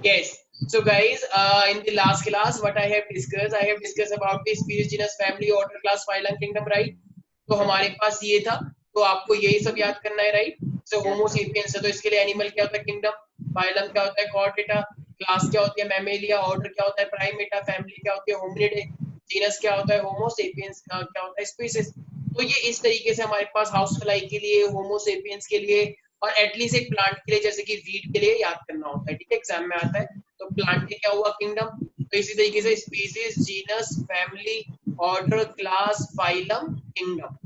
Yes. So guys, in the last class, what I have discussed about the species, genus, family, order, class, phylum, kingdom, right? तो हमारे पास ये था, तो आपको यही सब याद करना है, राइट? सो होमो सेपियंस है, तो इसके लिए एनिमल क्या होता है? किंगडम। फाइलम क्या होता है? कॉर्डेटा। क्लास क्या होती है? मैमेलिया। ऑर्डर क्या होता है? प्राइमेटा। फैमिली क्या होती है? होमिनिडे। जीनस क्या होता है? होमो सेपियंस। क्या होता है? स्पीसीज। तो ये इस तरीके से हमारे पास हाउस फ्लाई के लिए, होमो सेपियंस के लिए और एटलीस्ट एक प्लांट के लिए, जैसे कि वीट के लिए याद करना होता है, ठीक है? एग्जाम में आता है। तो प्लांट के क्या हुआ? किंगडम। तो इसी तरीके से species, genus, family, order, class, phylum, kingdom.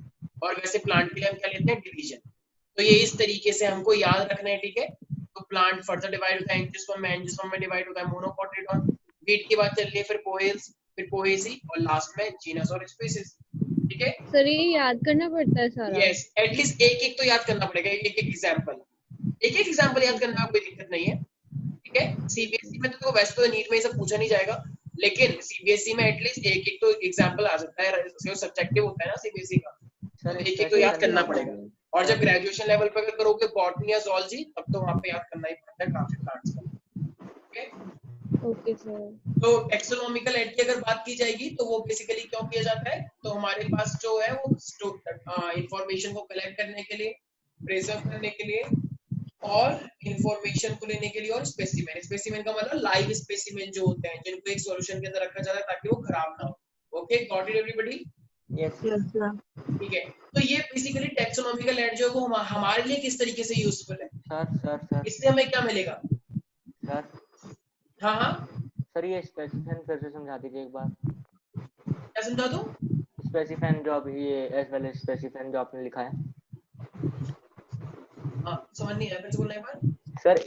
और वैसे प्लांट के लिए हम क्या लेते हैं? डिवीजन। तो ये इस तरीके से हमको याद रखना है, ठीक है? तो प्लांट फर्दर डिवाइड होता है एंजियोस्पर्म में, एंजियोस्पर्म में डिवाइड होता है मोनोकोटिलडॉन। वीट की बात चल रही है, फिर पोएल्स, फिर पोएसी और लास्ट में जीनस और स्पीसीज, ठीक है? सर ये याद करना पड़ता है सारा? यस, एटलीस्ट एक एक तो याद करना पड़ेगा, एक एक एग्जांपल, एक एक एग्जांपल याद करने में कोई दिक्कत नहीं है, ठीक है? सीबीएसई में तो वैसे तो नीट में ये सब पूछा नहीं जाएगा, लेकिन सीबीएसई में एटलीस्ट एक एक तो एग्जांपल आ सकता है, सब्जेक्टिव होता है ना सीबीएसई का, तो एक एक तो याद करना पड़ेगा। और जब ग्रेजुएशन लेवल पे अगर करोगे बॉटनी या ज़ूलॉजी, तब तो वहां पे याद करना ही पड़ता है काफी प्लांट्स का, ओके? Okay sir. तो टेक्सोनॉमिकल एड की अगर बात की जाएगी तो वो बेसिकली क्यों किया जाता है? तो हमारे पास जो है वो इंफॉर्मेशन को कलेक्ट करने के लिए, प्रिजर्व करने के लिए और इंफॉर्मेशन को लेने के लिए, और स्पेसिमेन, स्पेसिमेन का मतलब लाइव स्पेसिमेन जो होते हैं, जिनको एक सॉल्यूशन के अंदर रखा जाता है ताकि वो खराब ना हो। Okay, got it everybody? Yes sir. ठीक है। तो ये बेसिकली टेक्सोनॉमिकल एड जो है वो हमारे लिए किस तरीके से यूजफुल है? सर इससे हमें क्या मिलेगा? सर हाँ हाँ, सर ये स्पेसिफाइन फिर से समझा दीजिए एक बार। क्या समझा दूं? स्पेसिफाइन जो अभी ये एज वेल एज स्पेसिफाइन जो आपने लिखा है। हाँ, समझ नहीं आया, फिर से बोलना एक बार। सर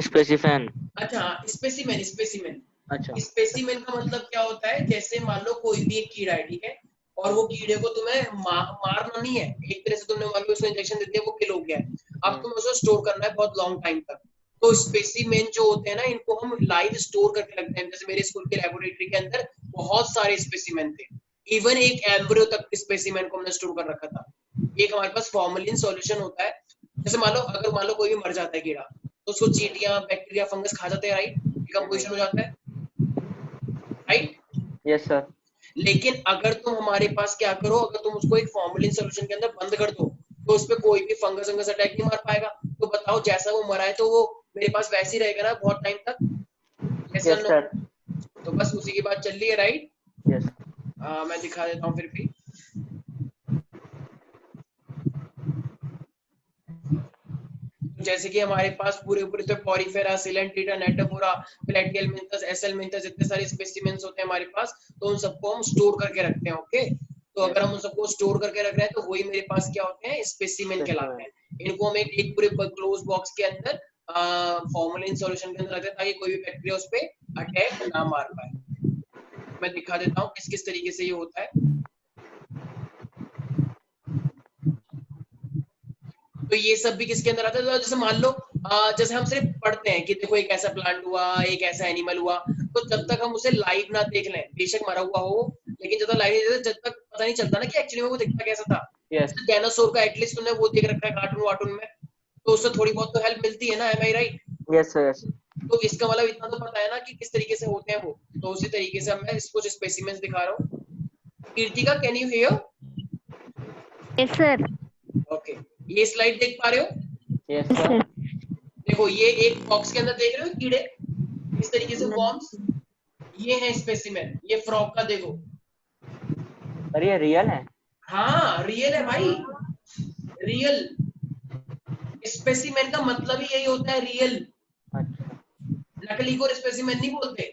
स्पेसिफाइन। अच्छा, स्पेसिमेन, स्पेसिमेन। अच्छा। स्पेसिमेन का मतलब क्या होता है? जैसे मान लो कोई भी एक कीड़ा है, ठीक है? और वो कीड़े को तुम्हें मारना नहीं है, एक तरह से तुमने मान लो उसको इंजेक्शन दे दिया, वो किल हो गया है, अब तुम्हें उसको स्टोर करना है बहुत लॉन्ग टाइम तक। तो स्पेसिमेन जो होते हैं ना, इनको हम लाइव स्टोर करके रखते हैं। जैसे मेरे स्कूल के लेबोरेटरी के अंदर बहुत सारे स्पेसिमेन थे, इवन एक एम्ब्रियो तक स्पेसिमेन को हमने स्टोर कर रखा था। एक हमारे पास फॉर्मेलिन सॉल्यूशन होता है, जैसे मान लो अगर मान लो कोई भी मर जाता है कीड़ा, तो उसको चींटियां, बैक्टीरिया, फंगस खा जाते हैं, राइट? डिकम्पोजिशन हो जाता है, राइट? Yes sir. लेकिन अगर तुम हमारे पास क्या करो, अगर तुम उसको एक फॉर्मेलिन सॉल्यूशन के अंदर बंद कर दो, तो उस पर कोई भी फंगस वंगस अटैक नहीं मार पाएगा। तो बताओ, जैसा वो मरा है तो वो मेरे पास वैसे ही रहेगा ना बहुत टाइम तक? Yes yes no? सर। तो बस उसी की बात चल रही है, राइट? यस। मैं दिखा देता हूँ फिर भी। जैसे कि हमारे पास पूरे पूरे तो पॉरीफेरा, सिलेंट्रिटा, नेटाफोरा, प्लेटिहेल्मिन्थस, एसेल्मिन्थस, इतने सारे स्पेसिमेंस होते हैं हमारे पास, तो उन सबको हम स्टोर करके रखते हैं, ओके? तो अगर हम उन सबको स्टोर करके रख रहे हैं तो वही मेरे पास क्या होते हैं? स्पेसिमेन कहलाते हैं। इनको हम एक पूरे क्लोज बॉक्स के अंदर फॉर्मेलिन सॉल्यूशन के अंदर रखते हैं ताकि कोई भी बैक्टीरिया उस पे अटैक ना मार पाए। मैं दिखा देता हूँ किस किस तरीके से ये होता है। तो ये सब भी किसके अंदर आता है? तो जैसे मान लो जैसे हम सिर्फ पढ़ते हैं कि देखो एक ऐसा प्लांट हुआ, एक ऐसा एनिमल हुआ, तो जब तक हम उसे लाइव ना देख लें, बेशक मरा हुआ हो, लेकिन जब तक लाइव नहीं देखते, जब तक पता नहीं चलता ना कि एक्चुअली में वो दिखता कैसा था। यस डायनासोर का एटलीस्ट तुमने वो देख रखा है कार्टून वार्टून में, तो उससे थोड़ी बहुत तो हेल्प मिलती है ना, M I right? Yes sir. Yes. तो इसका मतलब इतना तो पता है ना कि किस तरीके से होते हैं वो। तो उसी तरीके से मैं कुछ स्पेसिमेंस दिखा रहा हूँ। Kirtika, can you here? Yes sir. Okay, ये स्लाइड देख पा रहे हो? Yes sir. देखो ये एक बॉक्स के अंदर देख रहे हो कीड़े इस तरीके से वॉर्म्स, ये है स्पेसिमेन। ये फ्रॉग का देखो, सर ये रियल है? हाँ रियल है भाई, रियल। स्पेसिमेन का मतलब ही यही होता है, रियल। अच्छा। नकली को स्पेसिमेन नहीं बोलते,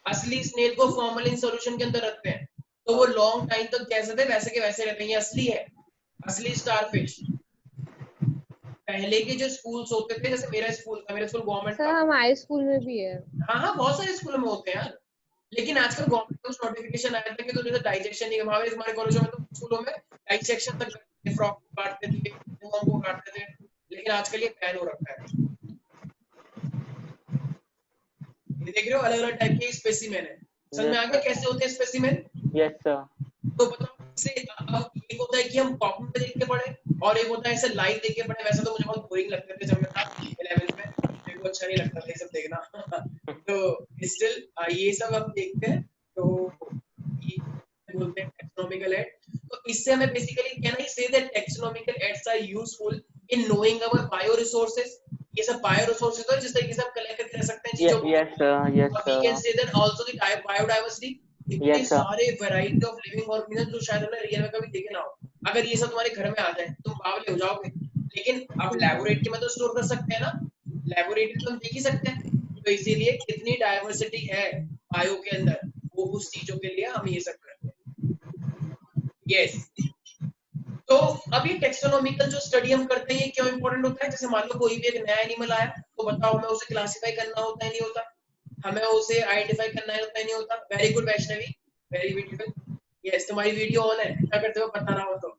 असली स्नेल को फॉर्मेलिन सॉल्यूशन के अंदर रखते हैं, तो वो लॉन्ग टाइम तक जैसे थे वैसे के वैसे रहते हैं। ये असली है, असली स्टारफिश। पहले के जो स्कूल्स होते थे, जैसे मेरा स्कूल था, मेरा स्कूल गवर्नमेंट सर था। हमारे स्कूल में भी है। हाँ हाँ, बहुत सारे स्कूलों में होते हैं यार, लेकिन आजकल गवर्नमेंट का कुछ नोटिफिकेशन आया था कि तो जैसे डाइजेशन नहीं, हमारे कॉलेजों में तो स्कूलों में डाइजेक्शन तक फ्रॉक को काटते थे, वर्म को काटते थे, लेकिन आजकल ये बैन हो रखा है। ये देख रहे हो, अलग अलग टाइप के स्पेसिमेन है। समझ में आ गया कैसे होते हैं स्पेसिमेन? Yes sir. तो बताओ इससे अब एक होता है कि हम कॉपी में देख के पढ़े, और एक होता है ऐसे लाइव देख के पढ़े। वैसे तो मुझे बहुत बोरिंग लगते थे जब मैं था 11th में, मेरे को अच्छा नहीं लगता था ये सब देखना तो स्टिल ये सब हम देखते हैं। तो ये बोलते हैं टैक्सोनॉमिकल एड। तो इससे हमें basically can I say that taxonomical aids are useful in knowing our bio resources. ये सब बायो रिसोर्सेज है जिस तरीके से हम कलेक्ट करके रख सकते हैं चीजों को। Yes, sir. Yes, we can sir. Say that also the biodiversity. इतने Yes, sir. सारे वैरायटी ऑफ लिविंग ऑर्गेनिज्म जो शायद हमने रियल में कभी देखे ना हो। अगर ये सब तुम्हारे घर में आ जाए तुम बावले हो जाओगे। लेकिन अब लैबोरेटरी में तो स्टोर कर सकते हैं ना, लैबोरेटरी तो हम देख ही सकते हैं। तो इसीलिए कितनी डाइवर्सिटी है बायो के अंदर, वो उस चीजों के लिए हम ये सब करते हैं। यस तो अब ये टैक्सोनॉमिकल जो स्टडी हम करते हैं ये क्यों इंपॉर्टेंट होता है? जैसे मान लो कोई भी एक नया एनिमल आया तो बताओ हमें उसे क्लासिफाई करना होता है नहीं होता? हमें उसे आइडेंटिफाई करना होता है नहीं होता? Very good Vaishnavi, very beautiful. Yes तुम्हारी वीडियो ऑन है, क्या करते हो बता रहा हूँ तो।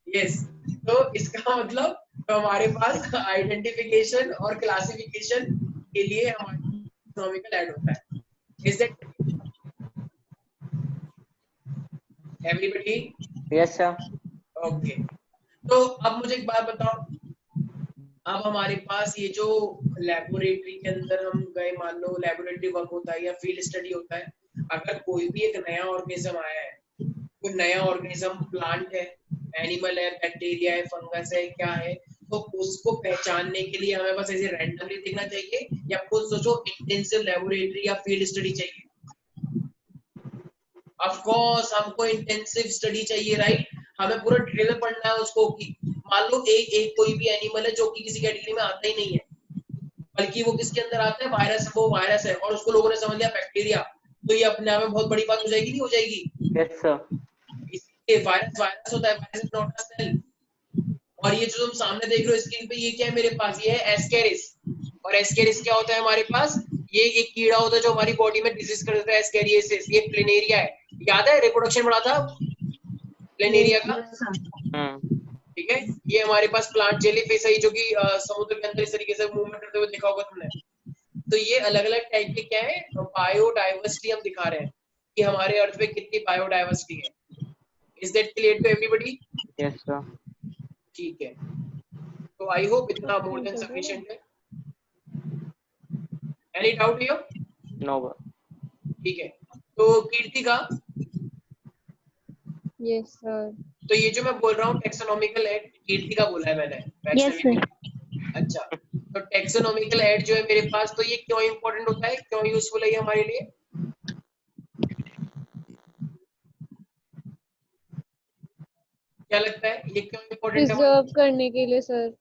यस तो इसका मतलब तो हमारे पास आइडेंटिफिकेशन और क्लासिफिकेशन के लिए हमारा टैक्सोनॉमिकल ऐड होता है। Is that everybody? Yes, sir. Okay तो अब मुझे एक बात बताओ, अब हमारे पास ये जो लेबोरेटरी के अंदर हम गए, मान लो लेबोरेटरी वर्क होता है या फील्ड स्टडी होता है, अगर कोई भी एक नया ऑर्गेनिज्म आया है, कोई नया ऑर्गेनिज्म प्लांट है, एनिमल है, बैक्टीरिया है, फंगस है, क्या है, तो उसको पहचानने के लिए हमें बस ऐसे रैंडमली देखना चाहिए या खुद सोचो इंटेंसिव लेबोरेटरी या फील्ड स्टडी चाहिए? ऑफ कोर्स हमको इंटेंसिव स्टडी चाहिए, राइट? हमें पूरा डिटेल में पढ़ना है उसको कि मान लो एक कोई भी एनिमल है जो कि किसी कैटेगरी में आता ही नहीं है, बल्कि वो किसके अंदर आता है, वायरस, वो वायरस है और उसको लोगों ने समझ लिया बैक्टीरिया, तो ये अपने आप में बहुत बड़ी बात हो जाएगी, नहीं हो जाएगी? Yes, sir. इसलिए वायरस वायरस होता है, virus is not a cell. और ये जो तुम सामने देख रहे हो स्क्रीन पे, ये क्या है मेरे पास? ये है एस्केरिस। और एस्केरिस क्या होता है हमारे पास? ये एक कीड़ा होता है जो हमारी बॉडी में डिजीज कर देता है, एस्केरियोसिस। ये प्लेनेरिया है, याद है रिप्रोडक्शन बढ़ा था प्लेनेरिया का? ठीक है, ये हमारे पास प्लांट जेलीफिश है जो कि समुद्र के अंदर इस तरीके से मूवमेंट करते हुए देखा होगा तुमने। तो ये अलग अलग टाइप के क्या है, बायोडाइवर्सिटी हम दिखा रहे हैं कि हमारे अर्थ पे कितनी बायोडाइवर्सिटी है। Is that clear to everybody? Yes, sir. ठीक है, तो आई होप इतना मोर देन सफिशिएंट है। Any doubt here? No, sir. ठीक है, तो कीर्ति का यस सर। तो ये जो मैं बोल रहा हूँ टैक्सोनॉमिकल एड, कीर्ति का बोला है मैंने, यस वैष्णवी सर। ने। अच्छा, तो टैक्सोनॉमिकल एड जो है मेरे पास, तो ये क्यों इंपॉर्टेंट होता है, क्यों यूजफुल है ये हमारे लिए? क्या लगता है ये क्यों इंपॉर्टेंट है? प्रिजर्व करने के लिए सर,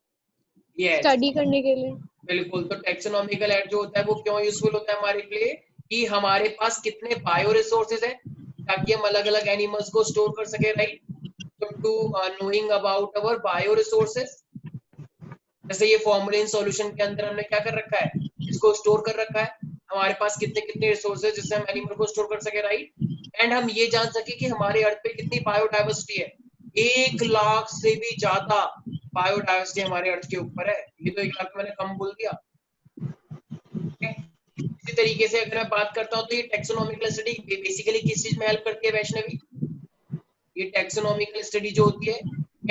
यस स्टडी करने के लिए। बिल्कुल, तो टैक्सोनॉमिकल एड जो होता है वो क्यों यूजफुल होता है हमारे लिए, कि हमारे पास कितने बायो रिसोर्सेज है ताकि हम अलग अलग एनिमल्स को स्टोर कर सके, राइट? तो to knowing about our bio resources, जैसे ये फॉर्मुलिन सॉल्यूशन के अंदर हमने क्या कर रखा है, इसको स्टोर कर रखा है, हमारे पास कितने कितने रिसोर्सेज जिससे हम एनिमल को स्टोर कर सके, राइट? एंड हम ये जान सके कि हमारे अर्थ पे कितनी बायोडाइवर्सिटी है, 1 लाख से भी ज्यादा बायोडाइवर्सिटी हमारे अर्थ के ऊपर है। ये तो 1 लाख मैंने कम बोल दिया। इसी तरीके से अगर मैं बात करता हूँ तो ये टैक्सोनॉमिकल स्टडी बेसिकली किस चीज में हेल्प करती है वैष्णवी? ये टैक्सोनॉमिकल स्टडी जो होती है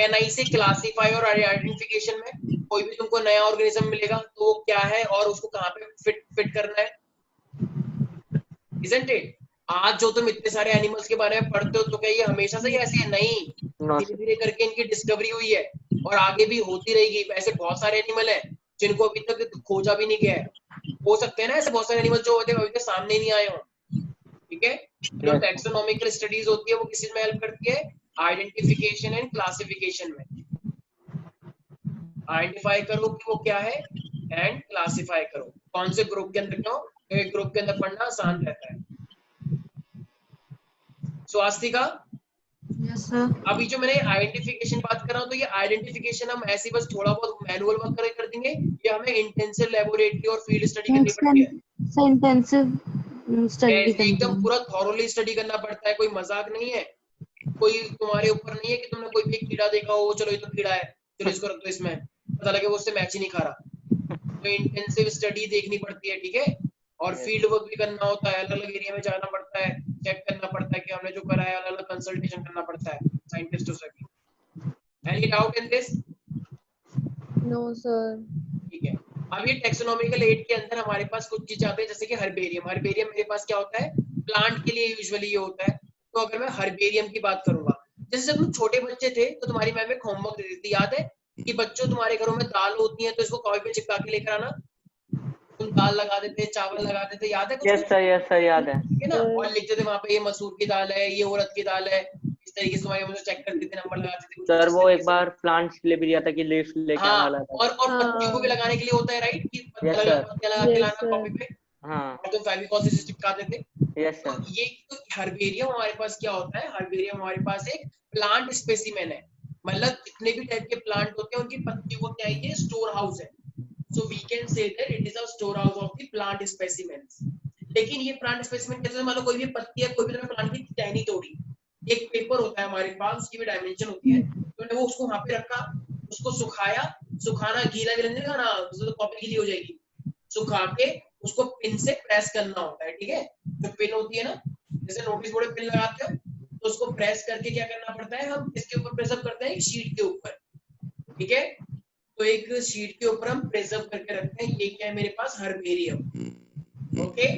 एनआई से क्लासिफाई और आइडेंटिफिकेशन में, कोई भी तुमको नया ऑर्गेनिज्म मिलेगा तो वो क्या है और उसको कहाँ पे फिट करना है, isn't it? आज जो तुम इतने सारे एनिमल्स के बारे में पढ़ते हो तो क्या ये हमेशा से ही ऐसे है? नहीं, No, धीरे धीरे करके इनकी डिस्कवरी हुई है और आगे भी होती रहेगी। ऐसे बहुत सारे एनिमल हैं जिनको अभी तक खोजा भी नहीं गया है। हो सकते हैं ना ऐसे बहुत सारे एनिमल जो होते हैं अभी तक सामने नहीं आए हो, ठीक है? जो टैक्सोनॉमिकल स्टडीज होती है वो किस चीज में हेल्प करती है? आइडेंटिफिकेशन एंड क्लासिफिकेशन में। आइडेंटिफाई करो कि वो क्या है एंड क्लासिफाई करो कौन से ग्रुप के अंदर, क्यों? क्योंकि ग्रुप के अंदर पढ़ना आसान रहता है। Swastika, yes sir. अभी जो मैंने आइडेंटिफिकेशन बात कर रहा हूँ तो ये आइडेंटिफिकेशन हम ऐसे बस थोड़ा बहुत मैनुअल वर्क करके कर देंगे या हमें इंटेंसिव लेबोरेटरी और फील्ड स्टडी करनी पड़ती है? इंटेंसिव स्टडी ऐसे एकदम पूरा थॉरोली स्टडी करना पड़ता है, कोई मजाक नहीं है। कोई तुम्हारे ऊपर नहीं है कि तुमने कोई भी कीड़ा देखा हो, चलो ये तो कीड़ा है, चलो इसको रख दो इसमें, पता लगे वो उससे मैच ही नहीं खा रहा। तो इंटेंसिव स्टडी देखनी पड़ती है, ठीक है? और फील्ड वर्क भी करना होता है, अलग अलग एरिया में जाना पड़ता है, चेक करना पड़ता है कि हमने जो करा है, अलग अलग कंसल्टेशन करना पड़ता है साइंटिस्टों से भी। Any doubt in this? No sir. ठीक है, अब ये टेक्सोनॉमिकल एड के अंदर हमारे पास कुछ चीज आती है जैसे कि हर्बेरियम। हर्बेरियम मेरे पास क्या होता है, प्लांट के लिए यूजुअली ये होता है। तो अगर मैं हर्बेरियम की बात करूंगा, जैसे जब तुम छोटे बच्चे थे तो तुम्हारी मैम एक होमवर्क दे देती, याद है कि बच्चों तुम्हारे घरों में दाल होती है तो इसको कॉपी पे चिपका के लेकर आना। तुम दाल लगा देते, चावल लगा देते, याद है कुछ यस सर, यस सर, याद है। ठीक है ना, और लिखते थे वहां पे ये मसूर की दाल है, ये उड़द की दाल है, इस तरीके से तुम्हारे मुझे चेक करते थे, नंबर लगाते थे कुछ सर इस वो तरीके एक से। बार प्लांट्स के लिए भी दिया था कि लीव्स लेके आने हाँ, वाला था। और पत्तियों को भी लगाने के लिए होता है राइट, कि यस अलग अलग सर, पत्तियां लगा के Yes, लाना sir. कॉपी पे, हाँ और तुम फेविकॉल से चिपका देते। यस तो सर, ये तो हर्बेरियम हमारे पास क्या होता है, हर्बेरियम हमारे पास एक प्लांट स्पेसिमेन है, मतलब जितने भी टाइप के प्लांट होते हैं उनकी पत्तियों को क्या है, ये स्टोर हाउस है। So we can say that it is a store house of the plant specimens. लेकिन ये प्लांट स्पेसिमेन कैसे, मान लो कोई भी पत्ती है, कोई भी प्लांट की टहनी तोड़ी, एक पेपर होता है हमारे पास, उसकी भी डायमेंशन होती है, तो वो उसको वहां पे रखा, उसको सुखाया, सुखाना गीला गीला नहीं करना, तो कॉपी गीली हो जाएगी, सुखा के उसको पिन से प्रेस करना होता है, ठीक है, जो पिन होती है ना, जैसे नोटिस बोर्ड पे पिन लगाते हो, तो उसको प्रेस करके क्या करना पड़ता है, हम इसके ऊपर प्रेस अप करते हैं शीट के ऊपर, ठीक है। तो एक शीट के ऊपर हम प्रेस अप करके रखते हैं, ये क्या है मेरे पास, हर्बेरियम, ओके।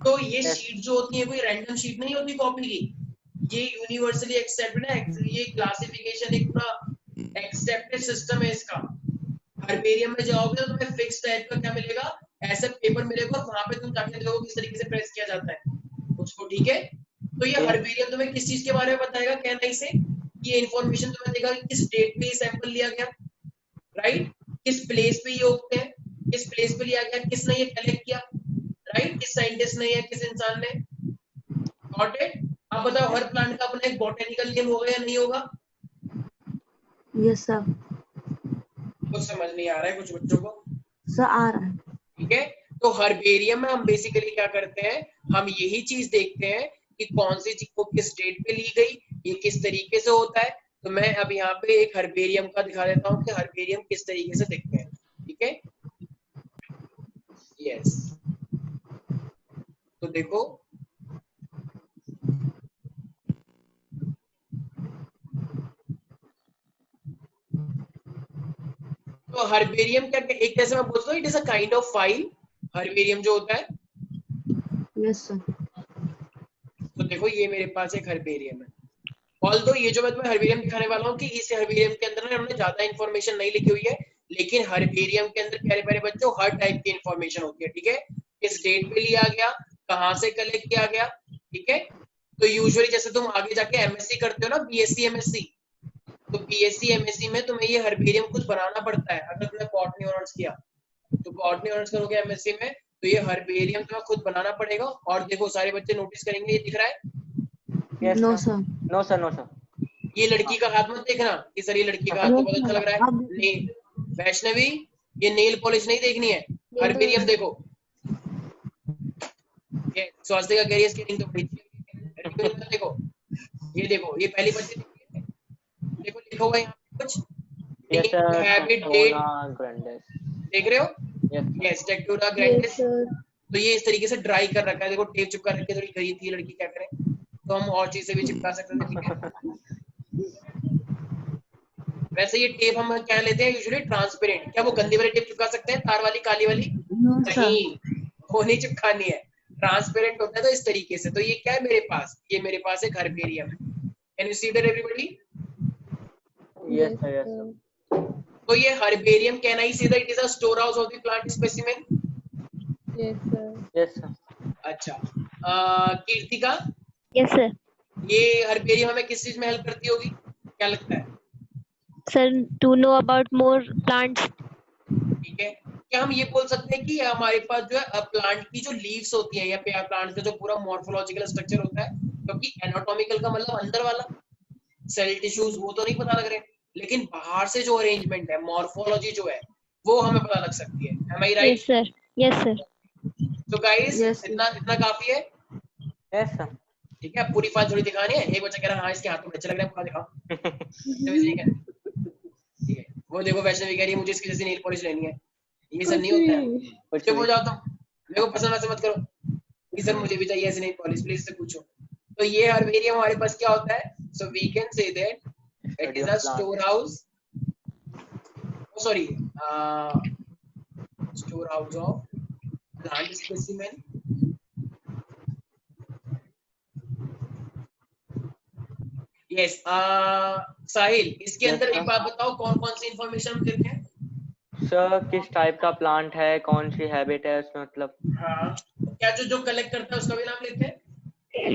तो ये Yes. शीट जो होती है कोई रैंडम शीट नहीं होती कॉपी की, ये यूनिवर्सली एक्सेप्टेड है, ये क्लासिफिकेशन एक पूरा एक्सेप्टेड सिस्टम है इसका। हर्बेरियम में जाओगे तो तुम्हें फिक्स टाइप का क्या मिलेगा, ऐसा पेपर मिलेगा, और वहां पे तुम जाके देखोगे किस तरीके से प्रेस किया जाता है उसको, ठीक है। तो ये Yes. हर्बेरियम तुम्हें किस चीज के बारे में बताएगा, क्या नहीं से, ये इंफॉर्मेशन तुम्हें देगा कि किस डेट पे ये सैंपल लिया गया, राइट, किस प्लेस पे ये उगते हैं, किस प्लेस पे लिया गया, किसने ये कलेक्ट किया, राइट, किस साइंटिस्ट ने या किस इंसान ने, गॉट इट। आप बताओ हर प्लांट का अपना एक बॉटेनिकल नेम होगा या नहीं होगा, Yes, sir. कुछ समझ नहीं आ रहा है कुछ बच्चों को, Sir, आ रहा है. ठीक है। तो हर्बेरियम में हम बेसिकली क्या करते हैं, हम यही चीज देखते हैं कि कौन सी चीज को किस डेट पे ली गई, ये किस तरीके से होता है। तो मैं अब यहाँ पे एक हर्बेरियम का दिखा देता हूँ कि हर्बेरियम किस तरीके से दिखते हैं, ठीक है। यस, तो देखो तो हर्बेरियम क्या, एक तरह से मैं बोलता हूँ it is a kind of file, herbarium जो होता है। Yes, sir. तो देखो ये मेरे पास एक हर्बेरियम है, ऑल्दो ये जो मैं तुम्हें हर्बेरियम दिखाने वाला हूँ कि इस हर्बेरियम के अंदर ना हमने ज्यादा इन्फॉर्मेशन नहीं लिखी हुई है, लेकिन हर्बेरियम के अंदर प्यारे प्यारे बच्चों हर टाइप की इन्फॉर्मेशन होती है, ठीक है। किस डेट पे लिया गया, कहाँ से कलेक्ट किया गया, ठीक है। तो यूजुअली जैसे तुम आगे जाके एमएससी करते हो ना, बीएससी एमएससी, तो बीएससी एमएससी में तुम्हें ये हर्बेरियम कुछ बनाना पड़ता है। अगर तुमने बॉटनी ऑनर्स किया तो बॉटनी ऑनर्स करोगे एमएससी में, तो ये हर्बेरियम तुम्हें खुद बनाना पड़ेगा। और देखो सारे बच्चे नोटिस करेंगे, ये दिख रहा है, Yes, No, sir. sir. No sir, no sir. ये लड़की का हाथ मत देखना कि सर ये लड़की का हाथ तो बहुत अच्छा लग रहा है, अब नहीं वैष्णवी, ये नेल पॉलिश नहीं देखनी है, हर्बेरियम देखो, ये स्वास्थ्य का कैरियर स्कैनिंग तो बड़ी अच्छी है, देखो ये देखो, ये पहली पर्ची देखो, लिखा हुआ है यहाँ पे कुछ Yes sir. Habitat, Tectona grandis. देख रहे हो, Yes. Yes Tectona Yes, grandis. sir. तो ये इस तरीके से ड्राई कर रखा है, देखो टेप चिपका रखी है, थोड़ी गरीब थी लड़की, क्या करें, तो हम और चीज से भी चिपका सकते थे, ठीक है। वैसे ये टेप हम क्या लेते हैं यूजुअली ट्रांसपेरेंट, क्या वो गंदी वाली टेप चिपका सकते हैं, तार वाली काली वाली, No, sir. नहीं वो नहीं चिपकानी है, ट्रांसपेरेंट होता है। तो इस तरीके से, तो ये क्या है मेरे पास, ये मेरे पास एक हर्बेरियम है, can you see that everybody. Yes sir, yes sir. तो ये herbarium, can I say that it is a store house of the plant specimen. Yes, sir. Yes sir. अच्छा, कीर्तिका, यस सर। ये हर्बेरियम हमें किस चीज में help करती होगी, क्या लगता है, sir to know about more plants. ठीक है। क्या हम ये बोल सकते हैं कि हमारे पास जो है प्लांट की जो लीव्स होती हैं या प्लांट का जो पूरा मॉर्फोलॉजिकल स्ट्रक्चर होता है, क्योंकि एनाटॉमिकल का मतलब अंदर वाला, सेल टिश्यूज वो तो नहीं पता लग रहे, लेकिन बाहर से जो अरेंजमेंट है, मॉर्फोलॉजी जो है, वो हमें पता लग सकती है, am I right. Yes sir, yes sir. तो गाइस Yes, इतना इतना काफी है, Yes sir. ठीक है। पूरी फाइल थोड़ी दिखानी है, एक बच्चा कह रहा है हाँ इसके हाथ में अच्छे लग रहे हैं, पूरा दिखाओ, ठीक है, ठीक है। वो देखो वैष्णवी कह रही है मुझे इसकी जैसी नेल पॉलिश लेनी है, ये सब नहीं होता है, चुप हो जाओ तुम, मेरे को पसंद वैसे मत करो, ये सर मुझे भी चाहिए ऐसी नेल पॉलिश, प्लीज से पूछो। तो ये हर्बेरियम हमारे पास क्या होता है, so we can say that it is a store house, sorry storehouse of plant specimen. Yes Sahil, इसके Yes, अंदर sir. एक बात बताओ, कौन कौन सी इंफॉर्मेशन हम देते हैं? सर किस टाइप का प्लांट है, कौन सी हैबिट है उसमें, मतलब। हाँ, क्या जो जो कलेक्ट करता है उसका भी नाम लेते हैं?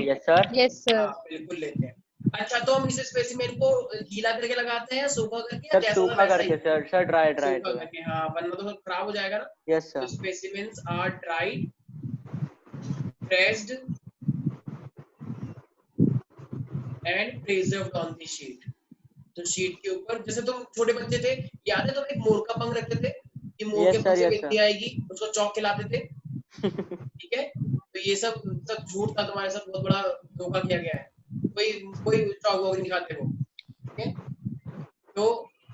Yes sir. Yes, sir. हाँ, बिल्कुल लेते हैं। अच्छा, तो हम इस स्पेसिमेन को गीला करके लगाते हैं या सूखा करके, या सर जैसा था सूखा वैसा ही? करके सर ड्राई सूखा करके, हाँ, वरना तो सब खराब हो जाएगा ना। यस तो सर। Specimens are dried, pressed and preserved on the sheet. तो शीट के ऊपर, जैसे तुम छोटे बच्चे थे, याद है तुम एक मोर का पंख रखते थे कि मोर Yes, के sir, पंख से yes, बिजली sir. आएगी, उसको चौक खिलाते थे, ठीक है? तो ये सब सब झूठ था, तुम्हारे साथ बहुत बड़ा धोखा किया गया है। कोई चौक वॉक नहीं खाते वो, ठीक है? तो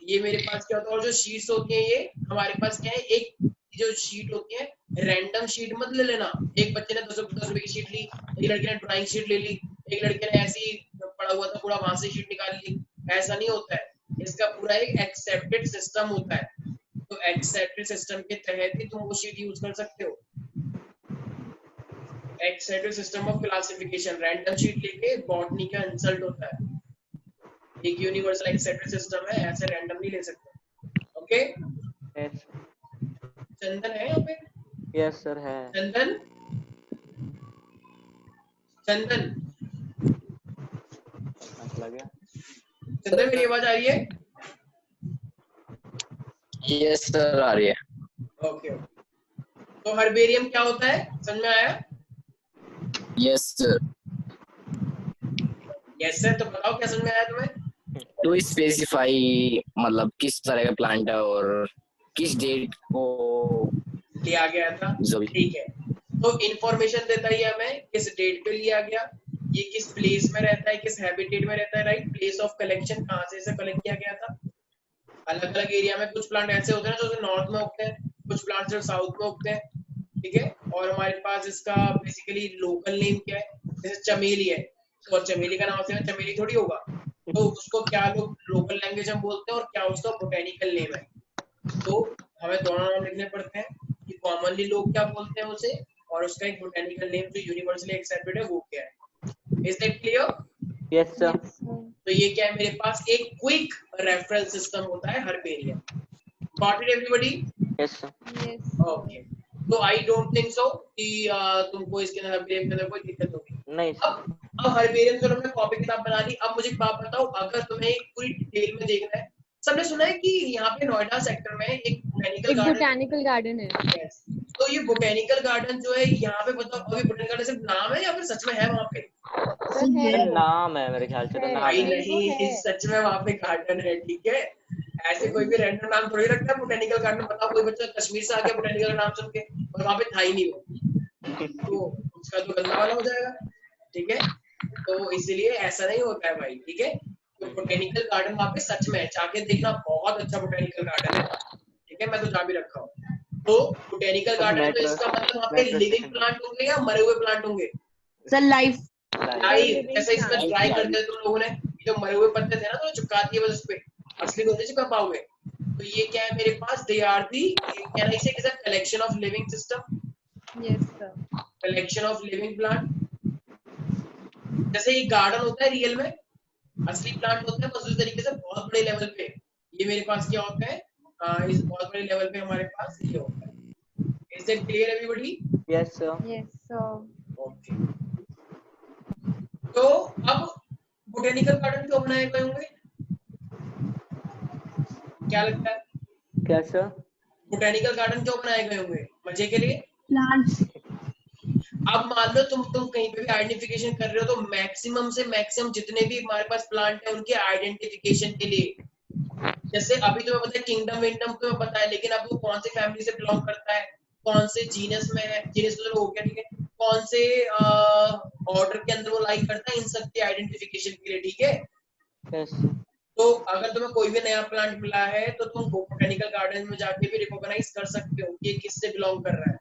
ये मेरे पास क्या होता है, और जो शीट्स होती हैं ये हमारे पास क्या है, एक जो शीट होती है, रैंडम शीट मत ले लेना। एक बच्चे ने 10 रुपए की शीट ली, एक लड़के ने ड्राइंग शीट ले ली, एक लड़के ने ऐसी पड़ा हुआ था पूरा, वहां से शीट निकाल ली। ऐसा नहीं होता है, इसका पूरा एक एक्सेप्टेड सिस्टम होता है। तो एक्सेप्टेड सिस्टम के तहत ही तुम वो शीट यूज कर सकते हो। Accepted system of classification, random sheet लेके बॉटनी का इंसल्ट होता है। एक यूनिवर्सल एक्सेप्टेड सिस्टम है, ऐसे रैंडम नहीं ले सकते। ओके, यस चंदन है यहाँ पे? यस सर है। चंदन, चंदन, चला गया। चंदन, मेरी आवाज आ रही है? यस सर, आ रही है। ओके, तो हर्बेरियम क्या होता है, समझ में आया? Yes sir. यस सर, तो बताओ क्या समझ में आया तुम्हें? टू स्पेसिफाई मतलब किस तरह का प्लांट है और किस डेट को लिया गया था, जो भी। ठीक है। तो इंफॉर्मेशन देता है हमें किस डेट पे लिया गया, ये किस प्लेस में रहता है, किस हैबिटेट में रहता है, राइट? प्लेस ऑफ कलेक्शन, कहाँ से इसे कलेक्ट किया गया था। अलग अलग एरिया में कुछ प्लांट ऐसे होते हैं जो नॉर्थ में उगते हैं, कुछ प्लांट जो साउथ में उगते हैं, ठीक है? और हमारे पास इसका बेसिकली लोकल नेम क्या है, जैसे चमेली है, तो चमेली का नाम से चमेली थोड़ी होगा, तो उसको क्या लोग लोकल लैंग्वेज में बोलते हैं और क्या उसका बोटेनिकल नेम है। तो हमें दोनों नाम लिखने पड़ते हैं कि कॉमनली लोग क्या बोलते हैं उसे, और उसका एक बोटेनिकल नेम जो यूनिवर्सली एक्सेप्टेड है वो क्या है। Is that clear? Yes sir. Yes, sir. तो ये क्या है, मेरे पास एक क्विक रेफरेंस सिस्टम होता है herbarium. Got it everybody? Yes sir. Yes. Okay, तो आई डोंट थिंक सो कि तुमको इसके अंदर हर्बेरियम के अंदर कोई दिक्कत होगी। नहीं सर। अब हर्बेरियम से हमने कॉपी किताब बना ली। अब मुझे एक बात बताओ, अगर तुम्हें एक पूरी डिटेल में देखना है, सबने सुना है कि यहाँ पे नोएडा सेक्टर में एक बोटेनिकल एक गार्डन, बोटैनिकल गार्डन है। yes. तो ये बोटेनिकल गार्डन जो है यहाँ पे, बताओ अभी बोटेनिकल गार्डन सिर्फ नाम है या फिर सच में है वहाँ पे? सर है। सर नाम है मेरे ख्याल से, तो है। नाम भाई है। नहीं, है। सच में वहाँ पे गार्डन है, ठीक है? ऐसे कोई भी रैंडम नाम थोड़ी रखता है बोटेनिकल गार्डन। बताओ कोई बच्चा कश्मीर से आ गया बोटेनिकल का नाम सुन के और वहाँ पे था ही नहीं वो, तो उसका तो गंदा वाला हो जाएगा, ठीक है? तो इसलिए ऐसा नहीं होता है भाई, ठीक है? तो बोटेनिकल गार्डन वहाँ पे सच में है, जाके देखना, बहुत अच्छा बोटेनिकल गार्डन है, ठीक है? मैं तो जा भी रखा हूँ। तो बोटेनिकल गार्डन, तो इसका मतलब वहाँ पे लिविंग प्लांट होंगे या मरे हुए प्लांट होंगे? सर लाइफ लाइव, जैसे इसमें ट्राई करते हैं तुम लोगों ने, जो मरे हुए पत्ते थे ना तो चिपका दिए बस उस पे, असली को नहीं चिपका पाओगे। तो ये क्या है मेरे पास, they are the, can I से it is a collection of living system, Yes, sir. Collection of living plant. जैसे ये गार्डन होता है रियल में, असली प्लांट होता है, बस उस तरीके से बहुत बड़े लेवल पे ये मेरे पास क्या होता है, इस बहुत बड़े लेवल पे हमारे पास ये होता है। Is it clear everybody? Yes sir. Yes, sir. Okay, तो अब बोटेनिकल गार्डन क्यों बनाए गए होंगे, क्या लगता है? क्या सर? बोटेनिकल गार्डन क्यों बनाए गए होंगे? मजे के लिए। प्लांट्स। अब मान लो तुम कहीं पे भी आइडेंटिफिकेशन कर रहे हो, तो मैक्सिमम से मैक्सिमम जितने भी हमारे पास प्लांट है उनके आइडेंटिफिकेशन के लिए, जैसे अभी तुम्हें पता है किंगडम विंगडम तुम्हें पता है, लेकिन अब वो कौन से फैमिली से बिलोंग करता है, कौन से जीनस में है, जीनस तो हो गया, ठीक है? कौन से ऑर्डर के अंदर वो लाइक करता है, इन सब के आइडेंटिफिकेशन के लिए, ठीक है? यस। तो अगर तुम्हें कोई भी नया प्लांट मिला है तो तुम बोटेनिकल गार्डन में जाके भी रिकॉग्नाइज कर सकते हो कि ये किससे बिलोंग कर रहा है,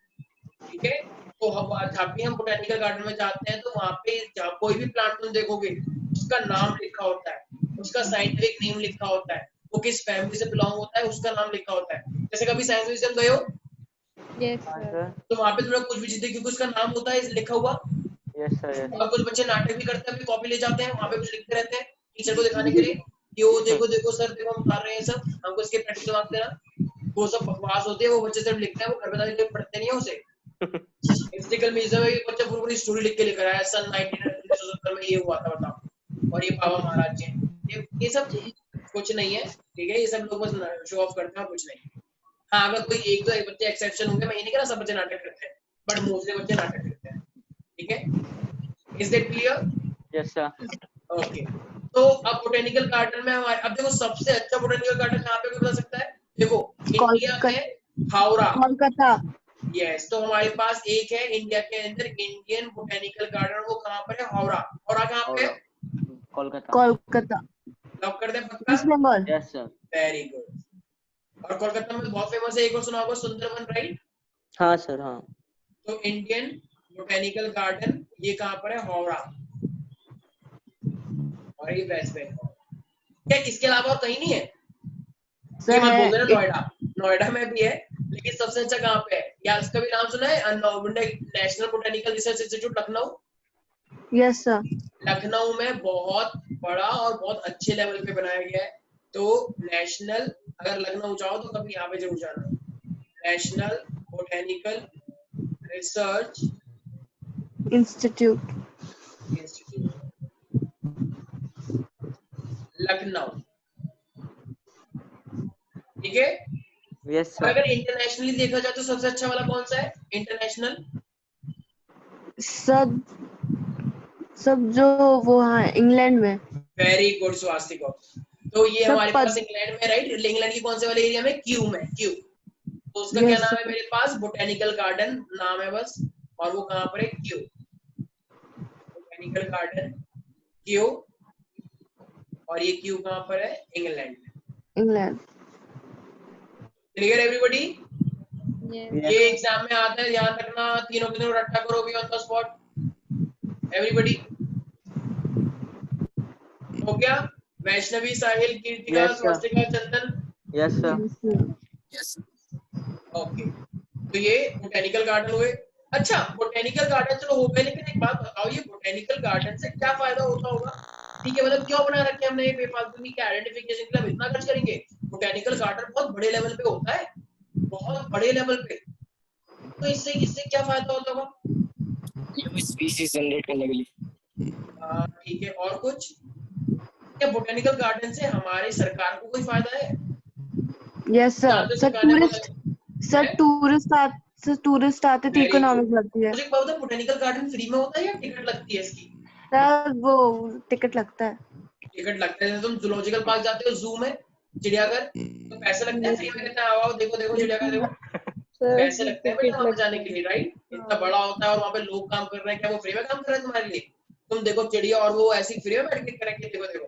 ठीक है? तो जब भी हम बोटेनिकल गार्डन में जाते हैं तो वहाँ पे जहाँ कोई भी प्लांट तुम देखोगे उसका नाम लिखा होता है, उसका साइंटिफिक नेम लिखा होता है, वो किस फैमिली से बिलोंग होता है उसका नाम लिखा होता है। जैसे कभी साइंस म्यूजियम गए हो? Yes, हाँ sir. सर. तो वहाँ पे तुम लोग कुछ भी जीते क्योंकि उसका नाम होता है लिखा हुआ। Yes sir. यस. और कुछ बच्चे नाटक भी करते हैं, अपनी कॉपी ले जाते हैं, वहाँ पे कुछ लिखते रहते हैं टीचर को दिखाने के लिए कि वो देखो देखो सर देखो हम उतार रहे हैं सब, हमको इसके प्रैक्टिकल मार्क्स देना। वो सब बकवास होते हैं, वो बच्चे सिर्फ लिखते हैं, वो घर पे जाके पढ़ते नहीं है उसे। हिस्टोरिकल म्यूजियम में एक बच्चा पूरी स्टोरी लिख के लेकर आया, सन 1970 में ये हुआ था बताओ, और ये बाबा महाराज जी हैं। ये सब कुछ नहीं है, ठीक है, ये सब लोग बस शो ऑफ करते हैं और कुछ नहीं। हाँ, अगर कोई एक दो बच्चे एक्सेप्शन होंगे, मैं ये नहीं कह रहा सब बच्चे नाटक करते हैं, बट मोस्टली बच्चे नाटक करते हैं, ठीक है। Is that clear? Yes sir. Okay. तो अब बोटेनिकल गार्डन में हमारे, अब देखो सबसे अच्छा बोटेनिकल गार्डन कहाँ पे बता सकता है? देखो इंडिया में हावड़ा, कोलकाता। यस। तो हमारे पास एक है इंडिया के अंदर इंडियन बोटेनिकल गार्डन, वो कहाँ पर है? हावड़ा। हावड़ा कहाँ पे है? कोलकाता. कोलकाता। लॉक कर दे पक्का? East Bengal. Yes sir. Very good. और कोलकाता में बहुत फेमस है, एक और सुना होगा, सुंदरबन, राइट? हाँ सर. हाँ. तो इंडियन बोटेनिकल गार्डन ये कहाँ पर है? हावड़ा। और ये वेस्ट बंगाल। क्या इसके अलावा और कहीं नहीं है? ये मत बोल देना नोएडा, नोएडा में भी है, लेकिन सबसे अच्छा कहाँ पे है? या इसका भी नाम सुना है? National botanical research institute Lucknow. Yes sir. Lucknow में बहुत बड़ा और बहुत अच्छे लेवल पे बनाया गया है। तो नेशनल, अगर लखनऊ जाओ तो कभी यहाँ पे जरूर जाना, national botanical research institute Lucknow, ठीक है। यस और सर. अगर इंटरनेशनली देखा जाए तो सबसे अच्छा वाला कौन सा है इंटरनेशनल? सब जो वो है इंग्लैंड में। वेरी गुड स्वास्तिक। तो ये सब हमारे पास इंग्लैंड में, राइट? इंग्लैंड की कौन से वाले एरिया में? क्यू में, क्यू। तो उसका क्या नाम है? मेरे पास बोटेनिकल गार्डन नाम है बस, और वो कहाँ पर है? Q, botanical garden Q. और ये क्यू कहाँ पर है? इंग्लैंड में। इंग्लैंड। Clear everybody? Yes. ये एग्जाम में आता है, ध्यान रखना, तीनों के तीनों रट्टा करो भी ऑन द स्पॉट। एवरीबॉडी हो गया? Vaishnavi, Sahil, Kirtika, Yes, sir. Swastika, Chandan. Yes sir. Yes okay, तो ये बोटेनिकल गार्डन हुए। अच्छा, बोटेनिकल गार्डन चलो हो गए, लेकिन एक बात बताओ, ये बोटेनिकल गार्डन से क्या फायदा होता होगा? ठीक है, मतलब क्यों बना रखे हमने ये बेफालतू की आइडेंटिफिकेशन के लिए इतना खर्च करेंगे? बोटेनिकल गार्डन बहुत बड़े लेवल पे होता है, बहुत बड़े लेवल पे। तो इससे इससे क्या फायदा होता होगा? स्पीशीज जनरेट करने के लिए। ठीक है, और कुछ? क्या बोटेनिकल गार्डन से हमारी सरकार को कोई फायदा है? Yes sir. सर टूरिस्ट आते तो Very इकोनॉमिक good. लगती है। मुझे एक बात बताओ, बोटेनिकल गार्डन फ्री में होता है या टिकट लगती है इसकी? सर वो टिकट लगता है। टिकट लगता है। तुम जूलॉजिकल पार्क जाते हो, जू में, चिड़ियाघर, तो पैसे लगते हैं? फ्री में कहते हैं आओ देखो देखो चिड़ियाघर देखो, पैसे लगते हैं बेटा वहां पे जाने के लिए, राइट? इतना बड़ा होता है और वहां पे लोग काम कर रहे हैं, क्या वो फ्री में काम कर रहे हैं तुम्हारे लिए? तुम देखो चिड़िया और वो ऐसी फ्री में बैठ के करेंगे, देखो देखो,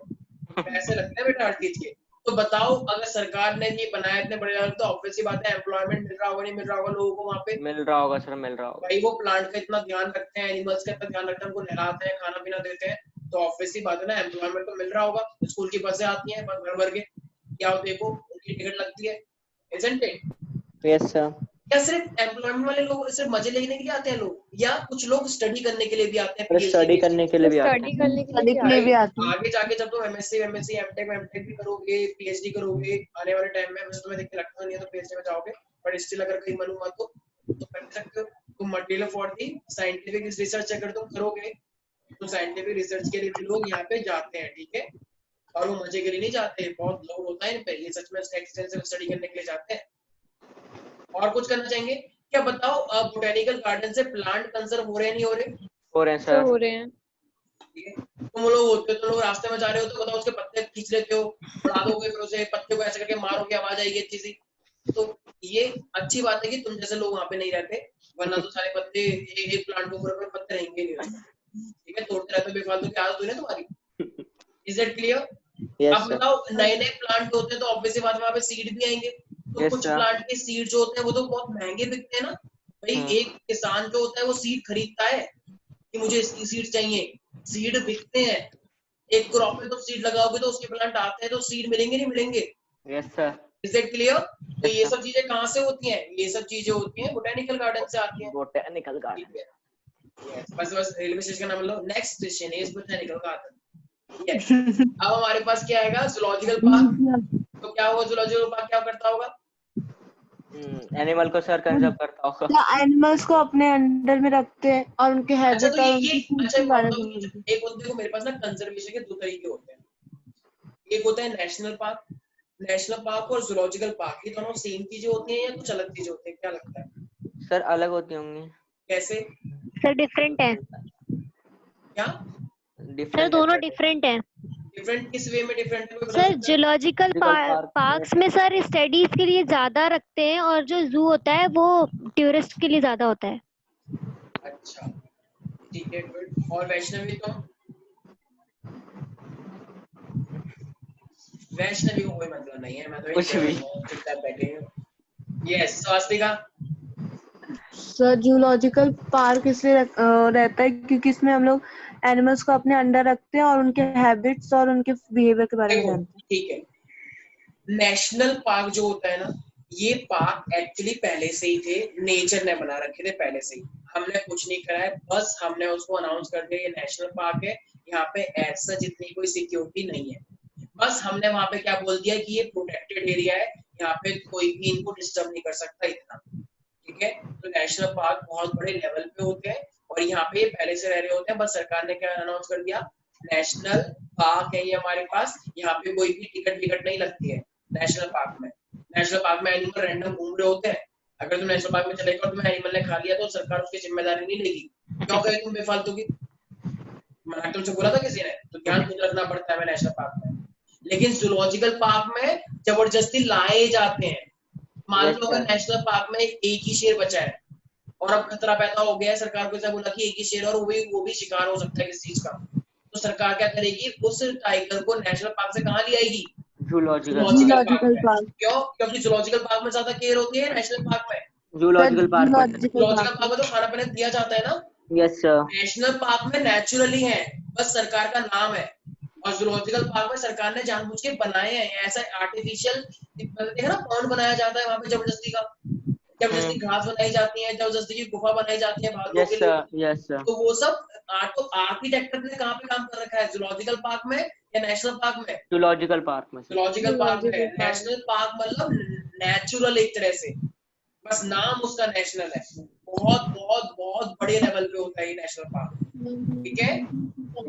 पैसे लगते हैं बेटा हर चीज के। तो बताओ, अगर सरकार ने ये बनाया इतने बड़े लेवल, तो ऑब्वियसली बात है एम्प्लॉयमेंट मिल रहा होगा, नहीं मिल रहा होगा लोगों को वहाँ पे? मिल रहा होगा सर, मिल रहा होगा भाई वो प्लांट का इतना ध्यान रखते हैं, एनिमल्स का इतना ध्यान रखते हैं, उनको नहलाते हैं, खाना पीना देते हैं, तो ऑब्वियसली बात है ना, एम्प्लॉयमेंट तो मिल रहा होगा। स्कूल की बसें आती हैं भर भर के, क्या देखो उनकी टिकट लगती है, isn't it? Yes sir. क्या सिर्फ एम्प्लॉयमेंट वाले लोग सिर्फ मजे लेने के लिए आते हैं लोग, या कुछ लोग स्टडी करने के लिए भी आते हैं? स्टडी करने के लिए भी आते स्टडी करने के स्टडी के लिए भी आते हैं। आगे जाके जब तुम एमएससी एमटेक भी करोगे, पीएचडी करोगे आने वाले टाइम में, वैसे तुम्हें देखते लगता नहीं है तो पीएचडी में जाओगे, बट स्टिल अगर कहीं मन हुआ तो कर सकते हो। तुम material for the scientific research अगर तुम करोगे, तो साइंटिफिक रिसर्च के लिए भी लोग यहाँ पे जाते हैं, ठीक है? और वो मजे के लिए नहीं जाते, बहुत लोड होता है इन पे, ये सच में एक्सटेंसिव स्टडी करने के लिए जाते हैं। और कुछ करना चाहेंगे क्या? बताओ, बोटेनिकल गार्डन से प्लांट कंजर्व हो रहे हैं, नहीं हो रहे? हो रहे हैं सर. हो रहे हैं। तुम लोग होते हो, तुम लोग रास्ते में जा रहे हो तो बताओ उसके पत्ते खींच लेते हो, उड़ा दोगे, फिर उसे पत्ते को ऐसे करके मारोगे, आवाज आएगी अच्छी सी। तो ये अच्छी बात है कि तुम जैसे लोग वहां पे नहीं रहते, वरना तो सारे पत्ते एक प्लांट को पूरे पत्ते रहेंगे नहीं उसमें, ठीक है? तोड़ते रहते बेफालतू की आदत हुई ना तुम्हारी। Is that clear? अब बताओ, नए नए प्लांट होते हैं तो ऑब्वियसली बात है वहां पे सीड भी आएंगे, तो कुछ प्लांट के सीड जो होते हैं वो तो बहुत महंगे बिकते हैं ना भाई। एक किसान जो होता है वो सीड खरीदता है कि मुझे इसकी सीड चाहिए, सीड बिकते हैं। एक क्रॉप में तुम सीड लगाओगे तो उसके प्लांट आते हैं, तो सीड मिलेंगे नहीं मिलेंगे? Yes sir. Is it clear? तो ये सब चीजें कहाँ से होती हैं? ये सब चीजें होती हैं बोटेनिकल गार्डन से आती हैं। बोटेनिकल ठीक गार्डन। है, yes, बस रेलवे स्टेशन का नाम लो। Next station is botanical garden. Yes, अब हमारे पास क्या आएगा? Zoological park. तो क्या होगा जूलॉजिकल पार्क, क्या करता होगा? एनिमल को सर कंजर्व करता होगा। या एनिमल्स को अपने अंडर में रखते हैं और उनके अच्छा, हैबिट तो और ये उनकी फूड अच्छा के बारे मतलब में जानते हैं। एक होते हैं मेरे पास ना कंजर्वेशन के दो तरीके होते हैं। एक होता है नेशनल पार्क। नेशनल पार्क और जूलॉजिकल पार्क ये दोनों सेम चीजें होती हैं या कुछ अलग चीजें होती हैं? क्या लगता है? सर अलग होती होंगी। कैसे? सर डिफरेंट है। क्या सर डिफरेंट दोनों डिफरेंट है। डिफरेंट? किस वे में डिफरेंट है, कोई बता सर सकता है? जूलॉजिकल पार्क्स में सर स्टडीज के लिए ज्यादा रखते हैं और जो जू होता है वो टूरिस्ट के लिए ज्यादा होता है। अच्छा, ठीक है, गुड। और वैष्णवी तुम? वैष्णवी को कोई मतलब नहीं है, मैं तो कुछ भी। चुपचाप बैठे हूँ। Yes, Swastika? Sir zoological park इसलिए रहता है क्योंकि इसमें हम लोग एनिमल्स को अपने अंडर रखते हैं और उनके हैबिट्स और उनके बिहेवियर के बारे में देखो, जानते हैं। ठीक है, नेशनल पार्क जो होता है ना, ये पार्क एक्चुअली पहले से ही थे, नेचर ने बना रखे थे पहले से ही। हमने कुछ नहीं करा है, बस हमने उसको अनाउंस कर दिया ये नेशनल पार्क है, यहाँ पे ऐसा जितनी कोई सिक्योरिटी नहीं है। बस हमने वहां पे क्या बोल दिया कि ये प्रोटेक्टेड एरिया है, यहाँ पे कोई भी इनको डिस्टर्ब नहीं कर सकता, इतना। ठीक है, तो नेशनल पार्क बहुत बड़े लेवल पे होते हैं और यहाँ पे ये पहले से रह रहे होते हैं। बस सरकार ने क्या अनाउंस कर दिया, नेशनल पार्क है ये हमारे पास, यहाँ पे कोई भी टिकट नहीं लगती है नेशनल पार्क में। नेशनल पार्क में एनिमल रैंडम घूम रहे होते हैं। अगर तुम नेशनल पार्क में चले गए और तुम्हें एनिमल ने खा लिया तो सरकार उसकी जिम्मेदारी नहीं लेगी। क्यों कहे तुम बेफालतू की? मैंने तुमसे बोला था किसी ने? तो ध्यान खुद रखना पड़ता है नेशनल पार्क में। लेकिन जूलॉजिकल पार्क में जबरदस्ती लाए जाते हैं। मान लो अगर नेशनल पार्क में एक ही शेर बचा है और अब खतरा पैदा हो गया है, सरकार को ऐसा बोला कि एक ही शेर और वो भी शिकार हो सकता है किस चीज का, तो सरकार क्या करेगी? उस टाइगर को नेशनल पार्क से कहाँ ले आएगी? जूलॉजिकल पार्क में। क्यों? क्योंकि जूलॉजिकल पार्क में ज्यादा केयर होती है नेशनल पार्क में। जूलॉजिकल पार्क में। जूलॉजिकल पार्क में तो खाना पीना दिया जाता है ना। Yes sir. नेशनल पार्क में नेचुरली है, बस सरकार का नाम है। और जूलॉजिकल पार्क में सरकार ने जानबूझ के बनाए हैं ऐसा आर्टिफिशियल, देखा ना पॉन्ड बनाया जाता है वहां पे जबरदस्ती का, जबरदस्ती घास बनाई जाती है, जबरदस्ती की गुफा बनाई जाती है भालुओं के लिए। Yes sir. तो वो सब तो आर्किटेक्टर ने कहाँ पे काम कर रखा है? जूलॉजिकल पार्क में या नेशनल पार्क में? जूलॉजिकल पार्क में। जूलॉजिकल पार्क में। नेशनल पार्क मतलब नेचुरल एक तरह से, बस नाम उसका नेशनल है। बहुत बहुत बहुत बड़े लेवल पे होता है ये नेशनल पार्क। ठीक है?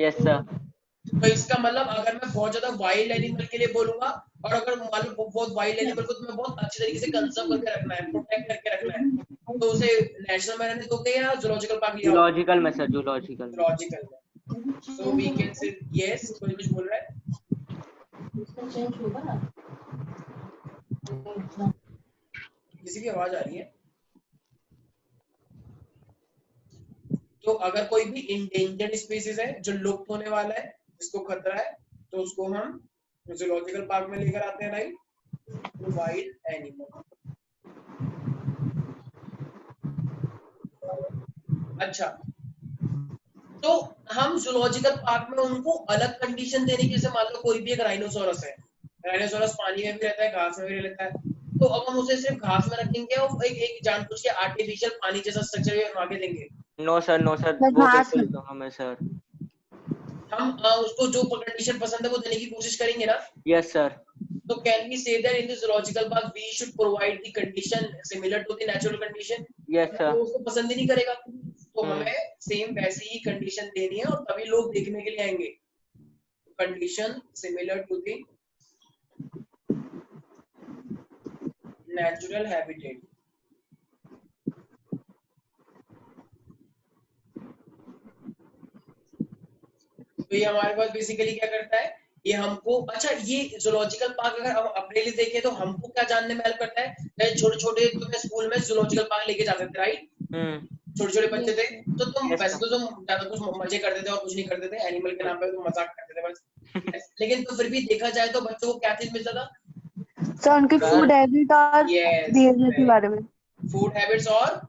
Yes sir. तो इसका मतलब अगर मैं बहुत ज्यादा वाइल्ड एनिमल के लिए बोलूंगा, और अगर मान लो बहुत वाइल्ड एनिमल को तुम्हें बहुत अच्छे तरीके से कंजर्व करके रखना है, प्रोटेक्ट करके रखना है, तो उसे नेशनल में रहने दोगे या जूलॉजिकल पार्क लिया? जूलॉजिकल में सर, जूलॉजिकल। जूलॉजिकल में। So we can say yes. कोई कुछ बोल रहा है? किसी की आवाज आ रही है? तो अगर कोई भी इंडेंजर्ड स्पीसीज है जो लुप्त होने वाला है, जिसको खतरा है, तो उसको हम जूलॉजिकल पार्क में लेकर आते हैं, राइट? Wild animal. अच्छा, तो हम जूलॉजिकल पार्क में उनको अलग कंडीशन देने की, जैसे मान लो कोई भी एक राइनोसोरस है, राइनोसोरस पानी में भी रहता है, घास में भी रहता है, तो अब हम उसे सिर्फ घास में रखेंगे और एक जानबूझ के आर्टिफिशियल पानी जैसा स्ट्रक्चर बनवा के देंगे? नो सर, नो सर, वो बिल्कुल तो हमें सर, हम उसको जो कंडीशन पसंद है वो देने की कोशिश करेंगे ना? Yes sir. So can we say that in the zoological park we should provide the condition similar to the natural condition? Yes sir. वो उसको पसंद ही नहीं करेगा, तो हमें सेम वैसी ही कंडीशन देनी है और तभी लोग देखने के लिए आएंगे। Condition similar to the natural habitat. तो ये हमारे पास बेसिकली क्या करता है, ये हमको, अच्छा ये जूलॉजिकल पार्क अगर हम अपने लिए देखें तो हमको क्या जानने में हेल्प करता है? छोटे छोटे तुम्हें स्कूल में जूलॉजिकल पार्क लेके जाते थे, राइट? छोटे छोटे बच्चे थे, तो तुम वैसे तो तुम ज्यादा कुछ मजे करते थे और कुछ नहीं करते थे, एनिमल के नाम पे तुम मजाक करते थे बस। लेकिन तो फिर भी देखा जाए तो बच्चों को क्या चीज मिलता था? सर उनके फूड हैबिट और बिहेवियर के बारे में। फूड हैबिट्स और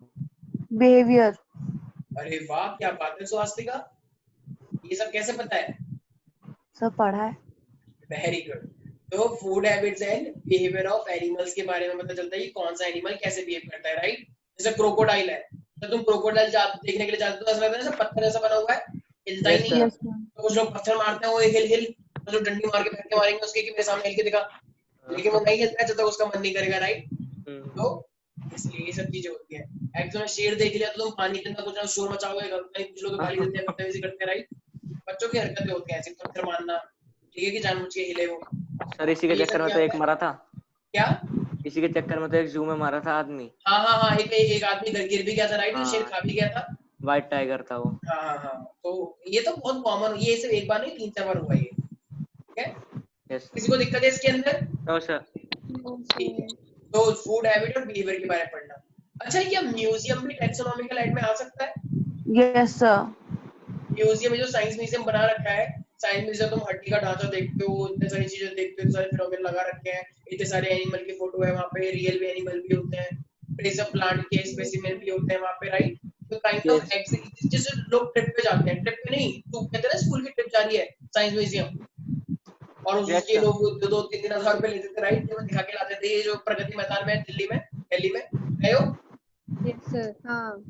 बिहेवियर। अरे वाह, क्या बात है स्वास्तिका, ये सब कैसे पता है? सब पढ़ा है। Very good. तो food habits and behaviour of animals के बारे में पता चलता है कि कौन सा एनिमल कैसे बिहेव करता है, राइट। जैसे क्रोकोडाइल है, तो तुम क्रोकोडाइल देखने के लिए जाते हो तो ऐसा लगता है जैसे पत्थर जैसा बना हुआ है, हिलता ही Yes, नहीं है। Yes, sir. तो कुछ लोग पत्थर मारते हैं वो हिल तो जो डंडी मार के फेंक के मारेंगे उसके कि मेरे सामने हिल के दिखा, लेकिन वो नहीं हिलता है जब तक उसका मन नहीं करेगा, राइट। तो इसलिए ये सब चीजें होती है। एक्चुअली शेर देख लिया तो तुम पानी के अंदर कुछ ना शोर मचाओगे, कुछ लोग गाली देते हैं, बदतमीजी करते हैं, राइट। बच्चों की हरकतें होती हैं ऐसी, पत्थर मारना, ठीक है, कि जानबूझ के हिले वो। सर इसी के ये चक्कर सब में क्या तो एक होता है? मरा था, क्या? इसी के चक्कर में तो एक जू में मारा था आदमी। हाँ, एक आदमी गिर भी गया था, राइट। शेर खा भी गया था। व्हाइट टाइगर था वो। हाँ, तो ये तो बहुत कॉमन, ये सिर्फ एक बार नहीं 3-4 बार हुआ ये, ठीक है। यस किसी को दिक्कत है इसके अंदर? No sir. ठीक है, तो फूड हैबिट और बिहेवियर के बारे में पढ़ना। अच्छा, क्या म्यूजियम भी टैक्सोनॉमिकल ऐड में आ सकता है? Yes, sir. म्यूजियम में जो साइंस म्यूजियम बना रखा है, साइंस म्यूजियम तुम हड्डी का ढांचा देखते हो, इतने सारी चीजें देखते हो, इतने सारे फिनोमेना लगा रखे हैं, इतने सारे एनिमल की फोटो है वहाँ पे, रियल भी एनिमल भी होते हैं, ट्रेस ऑफ प्लांट के स्पेसिमेन भी होते हैं वहाँ पे, राइट। तो काइंड ऑफ जैसे लोग ट्रिप पे जाते हैं, ट्रिप पे नहीं, तू कहते हैं ना स्कूल की ट्रिप जा रही है साइंस म्यूजियम, और उसके लोग 2-3 हज़ार रुपए लेते थे, राइट। वो दिखा के लाते थे, ये जो प्रगति मैदान में दिल्ली में गए हो? Yes, sir. हाँ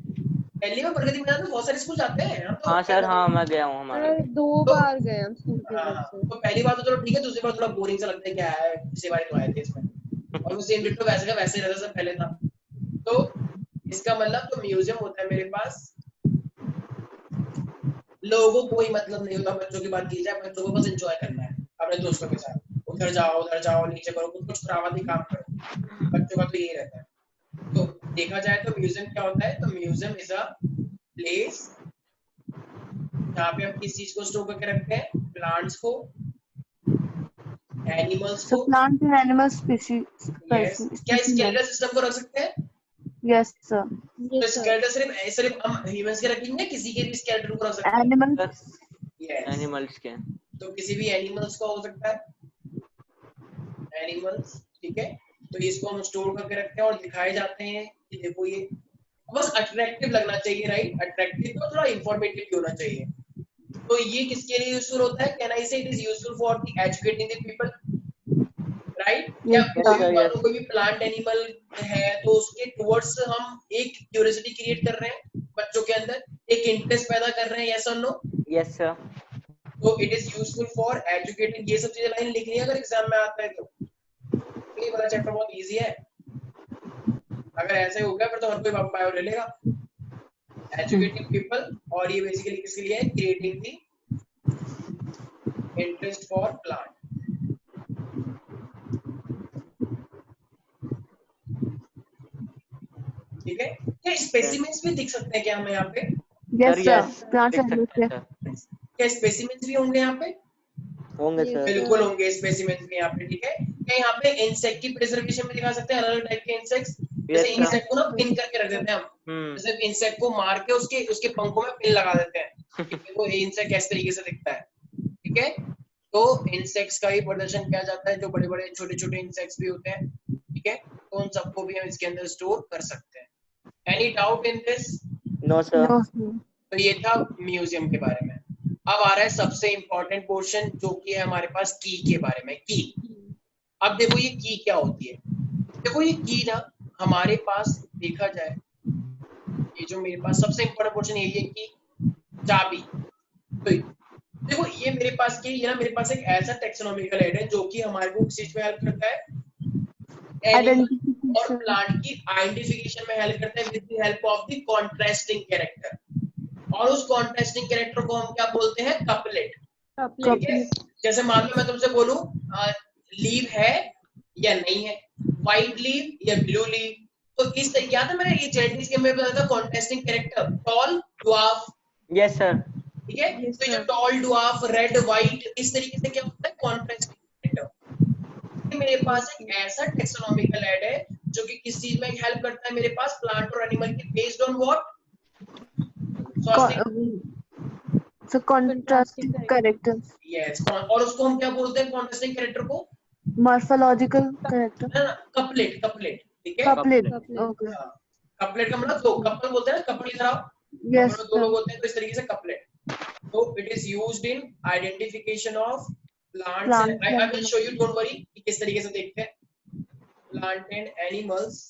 दिल्ली में प्रगति मैदान में बहुत सारे स्कूल जाते हैं हम तो। हाँ सर, हाँ मैं गया हूँ हमारे। सर 2 बार गए हम स्कूल के तरफ से। तो पहली बार तो चलो ठीक है, दूसरी बार थोड़ा बोरिंग सा लगता है, क्या है पिछली बार तो आए थे इसमें, और वो सेम डिट्टो वैसे का वैसे रहता सब पहले था। तो इसका मतलब तो म्यूजियम होता है मेरे पास, लोगों को कोई मतलब नहीं होता, बच्चों की बात की जाए, बच्चों को बस एंजॉय करना है अपने दोस्तों के साथ, उधर जाओ नीचे करो, कुछ करावती काम करो, बच्चों का तो यही रहता है। तो देखा जाए तो म्यूजियम क्या होता है, तो म्यूजियम इज अ प्लेस जहाँ पे हम किस चीज को स्टोर करके रखते हैं, प्लांट्स को, एनिमल्स So को। plant and animal species. Yes, क्या स्केलेटल सिस्टम को रख सकते हैं? Yes, sir. तो स्केलेटल सिर्फ हम ह्यूमंस के रखेंगे, किसी के भी स्केलेटल को रख सकते हैं? Animals. यस, एनिमल्स के। तो किसी भी एनिमल्स का हो सकता है, एनिमल्स, ठीक है। तो इसको हम स्टोर करके रखते हैं और दिखाए जाते हैं कि देखो ये, बस अट्रैक्टिव लगना चाहिए, राइट। अट्रैक्टिव और थोड़ा इंफॉर्मेटिव भी होना चाहिए। तो ये किसके लिए यूजफुल होता है? कैन आई से it is useful for the educating the people, right. या कोई भी प्लांट एनिमल है तो उसके टुवर्ड्स हम एक क्यूरियोसिटी क्रिएट कर रहे हैं बच्चों के अंदर, एक इंटरेस्ट पैदा कर रहे हैं, यस और नो? Yes sir. तो it is useful for educating. ये सब चीजें लाइन लिखनी है अगर एग्जाम में आता है तो। ये वाला चैप्टर बहुत इजी है, अगर ऐसे हो गया फिर तो हर कोई बायो ले लेगा। एजुकेटिंग पीपल, और ये बेसिकली किसके लिए है? Creating the interest for plant. ठीक है, क्या स्पेसिमेंस भी दिख सकते हैं क्या हमें यहाँ पे? Yes, sir. Plants and animals. क्या स्पेसिमेंस भी होंगे यहाँ पे? होंगे सर। बिल्कुल होंगे स्पेसिमेंस भी यहाँ पे, ठीक है। क्या यहाँ पे इंसेक्ट की प्रिजर्वेशन में दिखा सकते हैं अलग अलग टाइप के इंसेक्ट्स? जैसे इंसेक्ट को ना पिन करके रख देते हैं हम, जैसे इंसेक्ट को मार के उसके पंखों में पिन लगा देते हैं, देखो इंसेक्ट इस तरीके से दिखता है, ठीक है। तो इंसेक्ट्स का ही प्रदर्शन किया जाता है, जो बड़े बड़े छोटे छोटे इंसेक्ट्स भी होते हैं, ठीक है। तो उन सबको भी हम इसके अंदर स्टोर कर सकते हैं। Any doubt in this? No sir. No, sir. तो ये था म्यूजियम के बारे में। अब आ रहा है सबसे इम्पोर्टेंट पोर्शन, जो कि है हमारे पास की के बारे में। की, अब देखो ये की क्या होती है। देखो ये की ना हमारे पास देखा जाए, ये जो मेरे पास सबसे इम्पोर्टेंट पोर्शन यही है कि चाबी। तो देखो ये मेरे पास की, ये ना मेरे पास एक ऐसा टैक्सोनॉमिकल ऐड है जो कि हमारे को किस चीज में हेल्प करता है? एनिमल और प्लांट की आइडेंटिफिकेशन में हेल्प करता है with the help of the contrasting character. और उस कॉन्ट्रास्टिंग कैरेक्टर को हम क्या बोलते हैं? कपलेट। ठीक है, जैसे मान लो मैं तुमसे बोलूं लीव है या नहीं है, व्हाइट लीव या ब्लू लीव, तो इस तरीके याद है मैंने ये चैटिंग के में बताया था contrasting character, tall, dwarf. Yes sir. ठीक है, तो जो टॉल, ड्वार्फ, रेड, व्हाइट, इस तरीके से क्या होता है? Contrasting character. मेरे पास एक ऐसा टैक्सोनॉमिकल ऐड है जो कि किस चीज में हेल्प करता है मेरे पास? प्लांट और एनिमल की, based on what? So contrasting characters. Yes, और उसको हम क्या बोलते हैं कॉन्ट्रास्टिंग कैरेक्टर को? Morphological character. कपलेट। कपलेट, ठीक है। Couplet. Okay. कपलेट का मतलब दो, कपल बोलते हैं ना, कपल इधर आओ, Yes, दो लोग होते हैं, तो इस तरीके से कपलेट। तो it is used in identification of plants and I will show you, don't worry कि किस तरीके से देखते हैं प्लांट एंड एनिमल्स।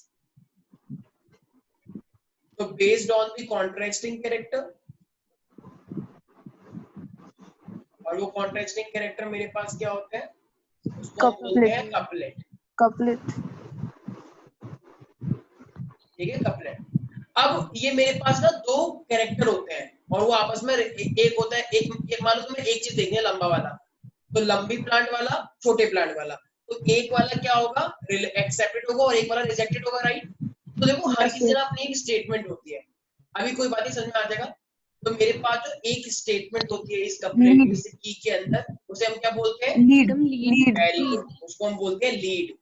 तो based on the contrasting character, और वो कॉन्ट्रास्टिंग कैरेक्टर मेरे पास क्या होता है, उसको हम बोलते हैं कपलेट। कपलेट, ठीक है, कपलेट। अब ये मेरे पास ना दो कैरेक्टर होते हैं और वो आपस में एक होता है, एक मान लो तुम्हें एक चीज देखनी है लंबा वाला, तो लंबी प्लांट वाला, छोटे प्लांट वाला, तो एक वाला क्या होगा, एक्सेप्टेड होगा और एक वाला रिजेक्टेड होगा, राइट। तो देखो हर किसी ना अपनी एक स्टेटमेंट होती है, अभी कोई बात नहीं समझ में आ जाएगा। तो मेरे पास जो एक स्टेटमेंट होती है इस कपलेट की के अंदर, उसे हम क्या बोलते हैं, लीड, वेरी गुड, उसको हम बोलते हैं लीड।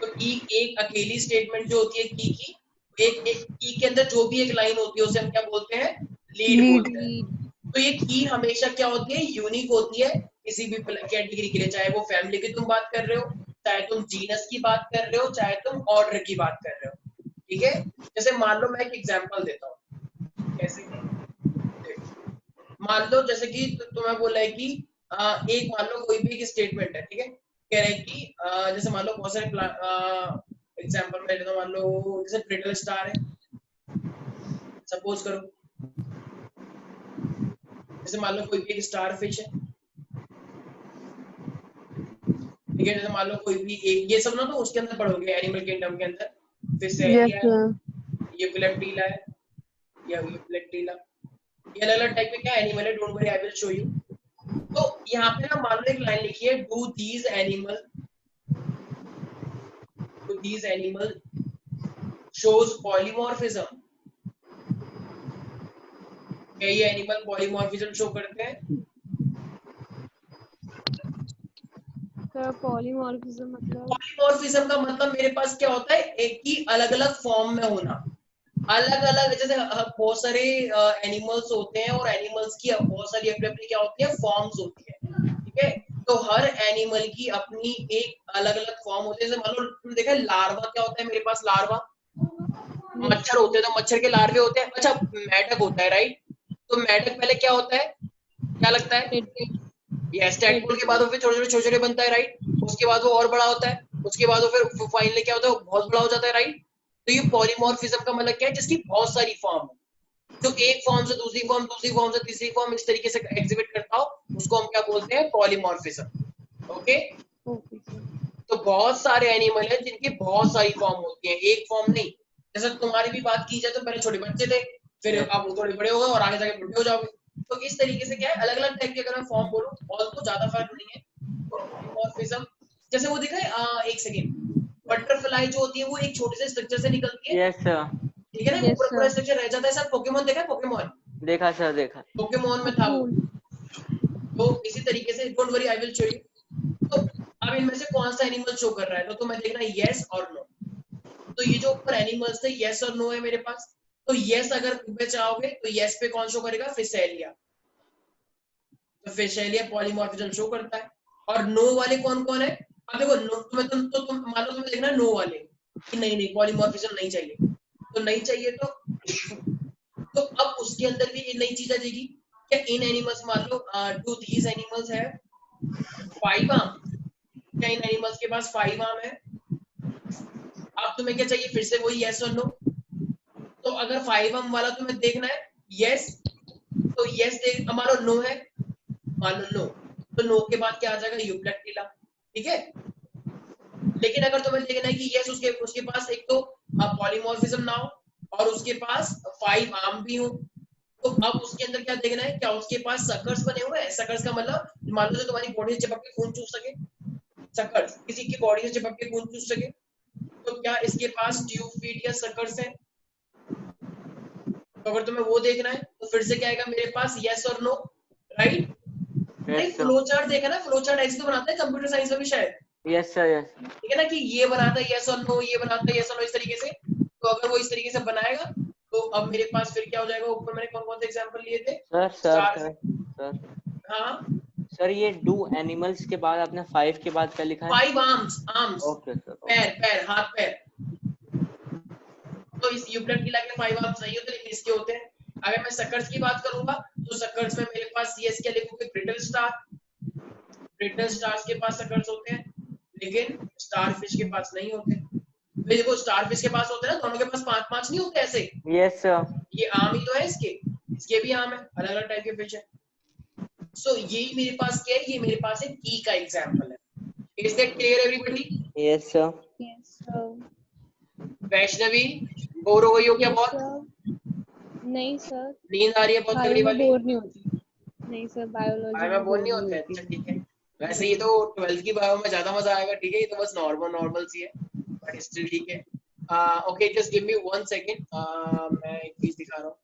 तो की एक अकेली स्टेटमेंट जो होती है की एक की के अंदर जो भी एक लाइन होती है उसे हम क्या बोलते हैं, लीड बोलते हैं। तो ये की हमेशा क्या होती है, यूनिक होती है किसी भी कैटेगरी के लिए, चाहे वो फैमिली की तुम बात कर रहे हो, चाहे तुम जीनस की बात कर रहे हो, चाहे तुम ऑर्डर की बात कर रहे हो। ठीक है, जैसे मान लो मैं एक एग्जांपल देता हूँ, कैसे कि मान लो जैसे कि तुम्हें बोला है कि एक मान लो कोई भी एक स्टेटमेंट है, ठीक है, कह रहे हैं कि जैसे मान लो बहुत सारे एग्जांपल में लेता हूं, मान लो जैसे ब्रिटल स्टार है, सपोज करो, जैसे मान लो कोई भी एक स्टार फिश है, ठीक है, जैसे मान लो कोई भी एक, ये सब ना तो उसके अंदर पढ़ोगे एनिमल किंगडम के अंदर, फिशेरिया है, ये प्लेप्टीला है, या ये प्लेप्टीला, ये अलग अलग टाइप के क्या एनिमल है, don't worry I will show you. तो यहाँ पे ना मान लो एक लाइन लिखी है, do these animal shows polymorphism. क्या ये एनिमल पॉलीमॉर्फिज्म शो करते हैं? पॉलीमॉर्फिज्म पॉलीमॉर्फिज्म का मतलब मेरे पास क्या होता है, एक ही अलग अलग फॉर्म में होना, अलग अलग, जैसे बहुत सारे एनिमल्स होते हैं और एनिमल्स की बहुत सारी अपनी अपनी क्या होती है, फॉर्म्स होती है, ठीक है। तो हर एनिमल की अपनी एक अलग अलग फॉर्म होती है। जैसे मान लो तुमने देखा है लार्वा क्या होता है, मेरे पास लार्वा मच्छर होते हैं, तो मच्छर के लार्वे होते हैं। अच्छा, मेढक होता है, राइट। तो मेढक पहले क्या होता है, क्या लगता है, यस, टैडपोल के बाद वो फिर छोटे छोटे बनता है, राइट। उसके बाद वो और बड़ा होता है, उसके बाद वो फिर फाइनली क्या होता है, वो बहुत बड़ा हो जाता है, राइट। तो ये पॉलीमॉर्फिज्म का मतलब क्या है, जिसकी बहुत सारी फॉर्म है, जो एक फॉर्म से दूसरी फॉर्म, दूसरी फॉर्म से तीसरी फॉर्म इस तरीके से एग्जिबिट करता हो, उसको हम क्या बोलते हैं, पॉलीमॉर्फिज्म। ओके, तो बहुत सारे एनिमल हैं जिनकी बहुत सारी फॉर्म होती है, एक फॉर्म नहीं। जैसे तुम्हारी भी बात की जाए तो पहले छोटे बच्चे थे, फिर अब थोड़े बड़े हो गए और आगे जाके बुढ़े हो जाओगे। तो इस तरीके से क्या है, अलग अलग टाइप के अगर मैं फॉर्म बोलूं और तो ज्यादा फर्क नहीं है। पॉलीमॉर्फिज्म जैसे वो दिखा है, एक सेकेंड, बटरफ्लाई जो होती है वो एक छोटे से स्ट्रक्चर से निकलती है, यस सर, ठीक है ना, पूरा पूरा स्ट्रक्चर रह जाता है। सर पोकेमोन देखा है, पोकेमोन देखा सर, देखा। पोकेमोन में था वो। तो इसी तरीके से don't worry I will show you. तो अब इनमें से कौन सा एनिमल शो कर रहा है, तो तुम्हें देखना है यस और नो। तो ये जो ऊपर एनिमल्स थे, यस और नो है मेरे पास। तो यस अगर तुम्हें चाहोगे तो यस पे कौन शो करेगा, फिशेलिया। तो फिशेलिया पॉलीमॉर्फिज्म शो करता है। और नो वाले कौन कौन है, अब देखो नो तुम मान लो तुम्हें देखना नो वाले कि नहीं पॉलीमॉर्फिज्म नहीं चाहिए, तो नहीं चाहिए तो अब उसके अंदर भी एक नई चीज आ जाएगी। क्या इन एनिमल्स, मान लो डू दीज एनिमल्स है 5 आर्म, क्या इन एनिमल्स के पास 5 आर्म है? अब तुम्हें क्या चाहिए, फिर से वही यस और नो। तो अगर 5 आर्म वाला तुम्हें देखना है, यस, तो यस देख, हमारा नो है, मान लो नो, तो नो के बाद क्या आ जाएगा, यूप्लेक्टिला, ठीक है। लेकिन अगर तुम्हें देखना है कि यस उसके पास एक तो पॉलीमॉर्फिज्म ना हो और उसके पास 5 आर्म भी हो, तो अब उसके अंदर क्या देखना है, क्या उसके पास सकर्स बने हुए हैं। सकर्स का मतलब मान लो जो तुम्हारी बॉडी से चिपक के खून चूस सके, सकर्स किसी की बॉडी से चिपक के खून चूस सके, तो क्या इसके पास ट्यूब फीट या सकर्स है? तो अगर तुम्हें वो देखना है तो फिर से क्या आएगा मेरे पास, यस और नो, राइट। नहीं, फ्लो चार्ट देखा ना, फ्लो चार्ट ऐसे तो बनाते हैं कंप्यूटर साइंस में भी शायद। Yes sir, yes. ठीक है ना, कि ये बनाता है यस और नो, ये बनाता है यस और नो, इस तरीके से। तो अगर वो इस तरीके से बनाएगा तो अब मेरे पास फिर क्या हो जाएगा, ऊपर मैंने कौन कौन से एग्जांपल लिए थे, सर हाँ सर, ये डू एनिमल्स के बाद आपने 5 के बाद क्या लिखा है? 5 आर्म्स, ओके सर, पैर, हाथ पैर। तो इस यूप्लेक्टिला के 5 आर्म्स नहीं होते, लेकिन इसके होते हैं। अगर मैं सकर्स की बात करूंगा तो सकर्स में मेरे पास यस क्या लिखोगे, ब्रिटल स्टार, ब्रिटल स्टार्स के पास सकर्स होते हैं, लेकिन स्टारफिश के पास नहीं होते। भाई देखो स्टारफिश के पास होते हैं ना, दोनों के पास 5-5 नहीं होते ऐसे। Yes sir. ये आम ही तो है इसके भी आम है, अलग अलग टाइप के फिश है। सो यही मेरे पास क्या है, ये मेरे पास एक की का एग्जांपल है। Is that clear everybody? Yes sir. Yes sir. Vaishnavi bore हो गई हो क्या बहुत? नहीं सर, नींद आ रही है बहुत बायो तगड़ी में वाली? बोर नहीं होती। नहीं सर, बायोलॉजी बायो में में बोर बोर नहीं नहीं होते? होती। अच्छा ठीक है। वैसे ये तो 12th की बायो में ज्यादा मजा आएगा, ठीक है, ये तो बस नॉर्मल सी है, बट स्टिल ठीक है। Okay just give me 1 second, मैं एक चीज दिखा रहा हूँ।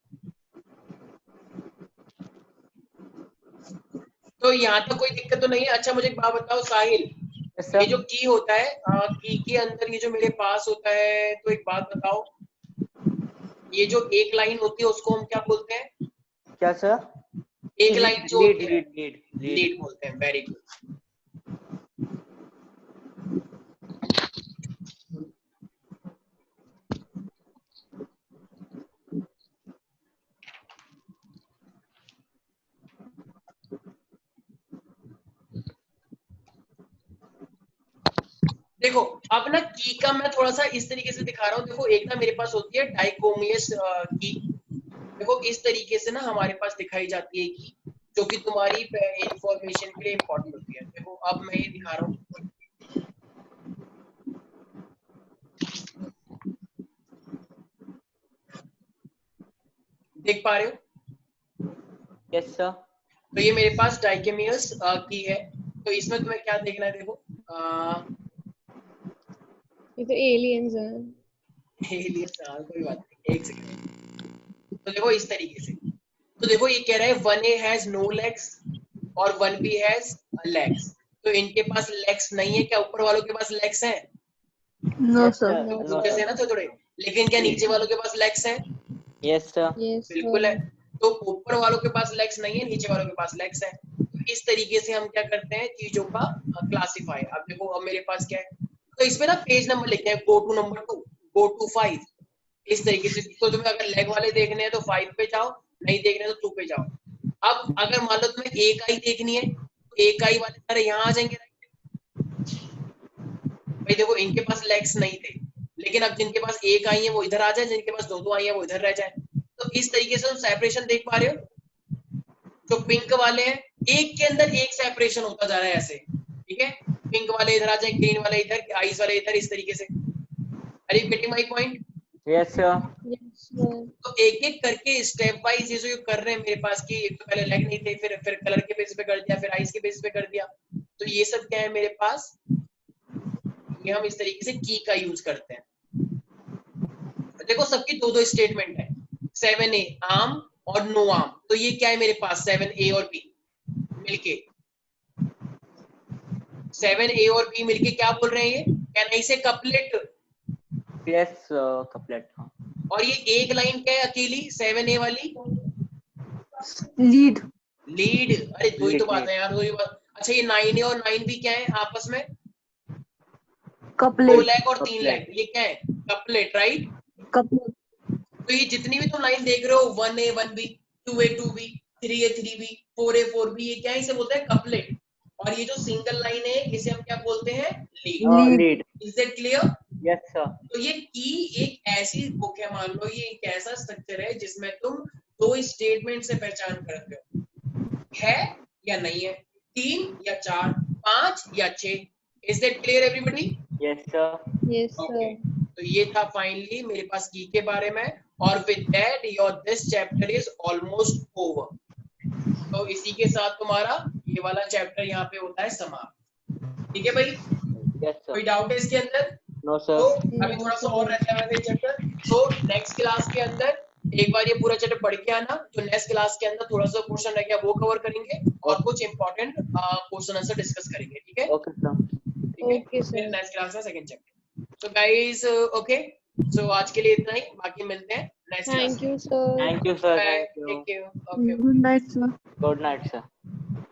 तो यहाँ तक कोई दिक्कत तो नहीं है? अच्छा मुझे एक बात बताओ साहिल, यस ये जो सर। की होता है, की के अंदर ये जो मेरे पास होता है, तो एक बात बताओ, ये जो एक लाइन होती है उसको हम क्या बोलते हैं? क्या सर? एक लाइन जो लीड होती है, लीड लीड लीड बोलते हैं। Very good. देखो अब ना की का मैं थोड़ा सा इस तरीके से दिखा रहा हूँ। देखो एक ना मेरे पास होती है डाइकोमियस की, देखो इस तरीके से ना हमारे पास दिखाई जाती है की, जो कि तुम्हारी इंफॉर्मेशन के लिए इंपॉर्टेंट होती है। देखो अब मैं ये दिखा रहा हूँ, देख पा रहे हो? Yes sir. तो ये मेरे पास डाइकोमियस की है। तो इसमें तुम्हें क्या देखना है? देखो ये तो एलियंस हैं। एलियंस, कोई बात नहीं, एक सेकंड। तो देखो इस तरीके से, तो देखो ये कह रहा है 1A हैज नो लेग्स और 1B हैज लेग्स। तो इनके पास लेग्स नहीं है क्या? ऊपर वालों के पास लेग्स हैं? No yes sir. Sir. No no ऊपर से सर। है ना थोड़े, लेकिन क्या नीचे वालों के पास लेग्स हैं? Yes sir. यस बिल्कुल है। सर। तो ऊपर वालों के पास लेग्स नहीं है, नीचे वालों के पास लेग्स है। तो इस तरीके से हम क्या करते हैं चीजों का क्लासिफाई। अब देखो अब मेरे पास क्या है, तो इसमें ना पेज नंबर लिखते हैं, go to number 2, go to 5, इस तरीके से। तो तुम्हें अगर लेग वाले देखने हैं तो 5 पे जाओ, नहीं देखने हैं तो 2 पे जाओ। अब अगर मान लो तुम्हें एक आई देखनी है, तो एक आई वाले सारे यहाँ आ जाएंगे। भाई देखो इनके पास लेग्स नहीं थे, लेकिन अब जिनके पास एक आई है वो इधर आ जाए, जिनके पास दो दो आई है वो इधर रह जाए। तो इस तरीके से तुम सेपरेशन देख पा रहे हो। जो पिंक वाले हैं, एक के अंदर एक सेपरेशन होता जा रहा है ऐसे, ठीक है, पिंक वाले इधर आ जाए, ग्रीन वाले इधर, आइस वाले इधर, इस तरीके से। Are you getting my point? Yes sir. Yes sir. तो एक एक करके स्टेप वाइज ये जो कर रहे हैं मेरे पास की, एक तो पहले लेग नहीं थे, फिर कलर के बेसिस पे कर दिया, फिर आइस के बेसिस पे कर दिया। तो ये सब क्या है मेरे पास, ये हम इस तरीके से की का यूज करते हैं। देखो सबकी दो दो स्टेटमेंट है, 7A आर्म और नो आर्म। तो ये क्या है मेरे पास, 7A और B मिलके, 7A और B मिलके क्या बोल रहे हैं? ये कैन आई से कपलेट। Yes couplet. हाँ। और ये एक लाइन क्या है अकेली 7A वाली? लीड। लीड। अरे दो ही तो बात लीड। है यार, दो ही बात। अच्छा ये 9A और 9B क्या है आपस में? दो कपलेट। लेग और 3 कपलेट। लेग, ये क्या है? Couplet, right. कपलेट। तो ये जितनी भी तुम लाइन देख रहे हो, 1A 1B, 2A 2B, 3A 3B, 4A 4B, ये क्या है? इसे बोलते हैं कपलेट। और ये जो सिंगल लाइन है इसे हम क्या बोलते हैं? Lead. Lead. Lead. Is that clear? Yes sir. तो ये की एक ऐसी बुक है, मान लो ये एक ऐसा स्ट्रक्चर है जिसमें तुम दो स्टेटमेंट से पहचान करते हो, है या नहीं है, 3 या 4, 5 या 6। Is that clear everybody? Yes sir. Yes okay, sir. तो ये था फाइनली मेरे पास की के बारे में। और with that your this chapter is almost over. तो इसी के साथ तुम्हारा ये वाला चैप्टर यहाँ पे होता है समाप्त। ठीक है भाई, यस कोई सर। डाउट है इसके अंदर? नो तो सर। अभी थोड़ा सा और रहता है वैसे चैप्टर। तो नेक्स्ट क्लास के अंदर एक बार ये पूरा चैप्टर पढ़ के आना, तो नेक्स्ट क्लास के अंदर थोड़ा सा क्वेश्चन रह गया वो कवर करेंगे, और कुछ इंपॉर्टेंट क्वेश्चन आंसर डिस्कस करेंगे। ठीक है, ओके सर। ठीक है, ओके फिर सर। नेक्स्ट क्लास में सेकंड चैप्टर। तो गाइस ओके, सो आज के लिए इतना ही, बाकी मिलते हैं नेक्स्ट क्लास थैंक में। You sir. Thank you sir. Bye, thank you. Take care, okay, good night sir. Good night sir.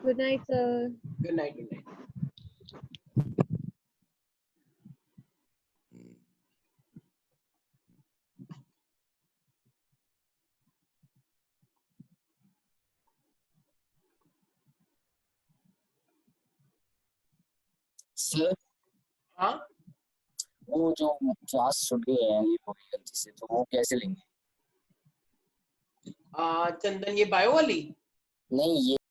Good night sir. Good night, good night. Sir हाँ वो जो क्लास छूट गई है ये हो गई गलती से, तो वो कैसे लेंगे? चंदन, ये बायो वाली? नहीं, ये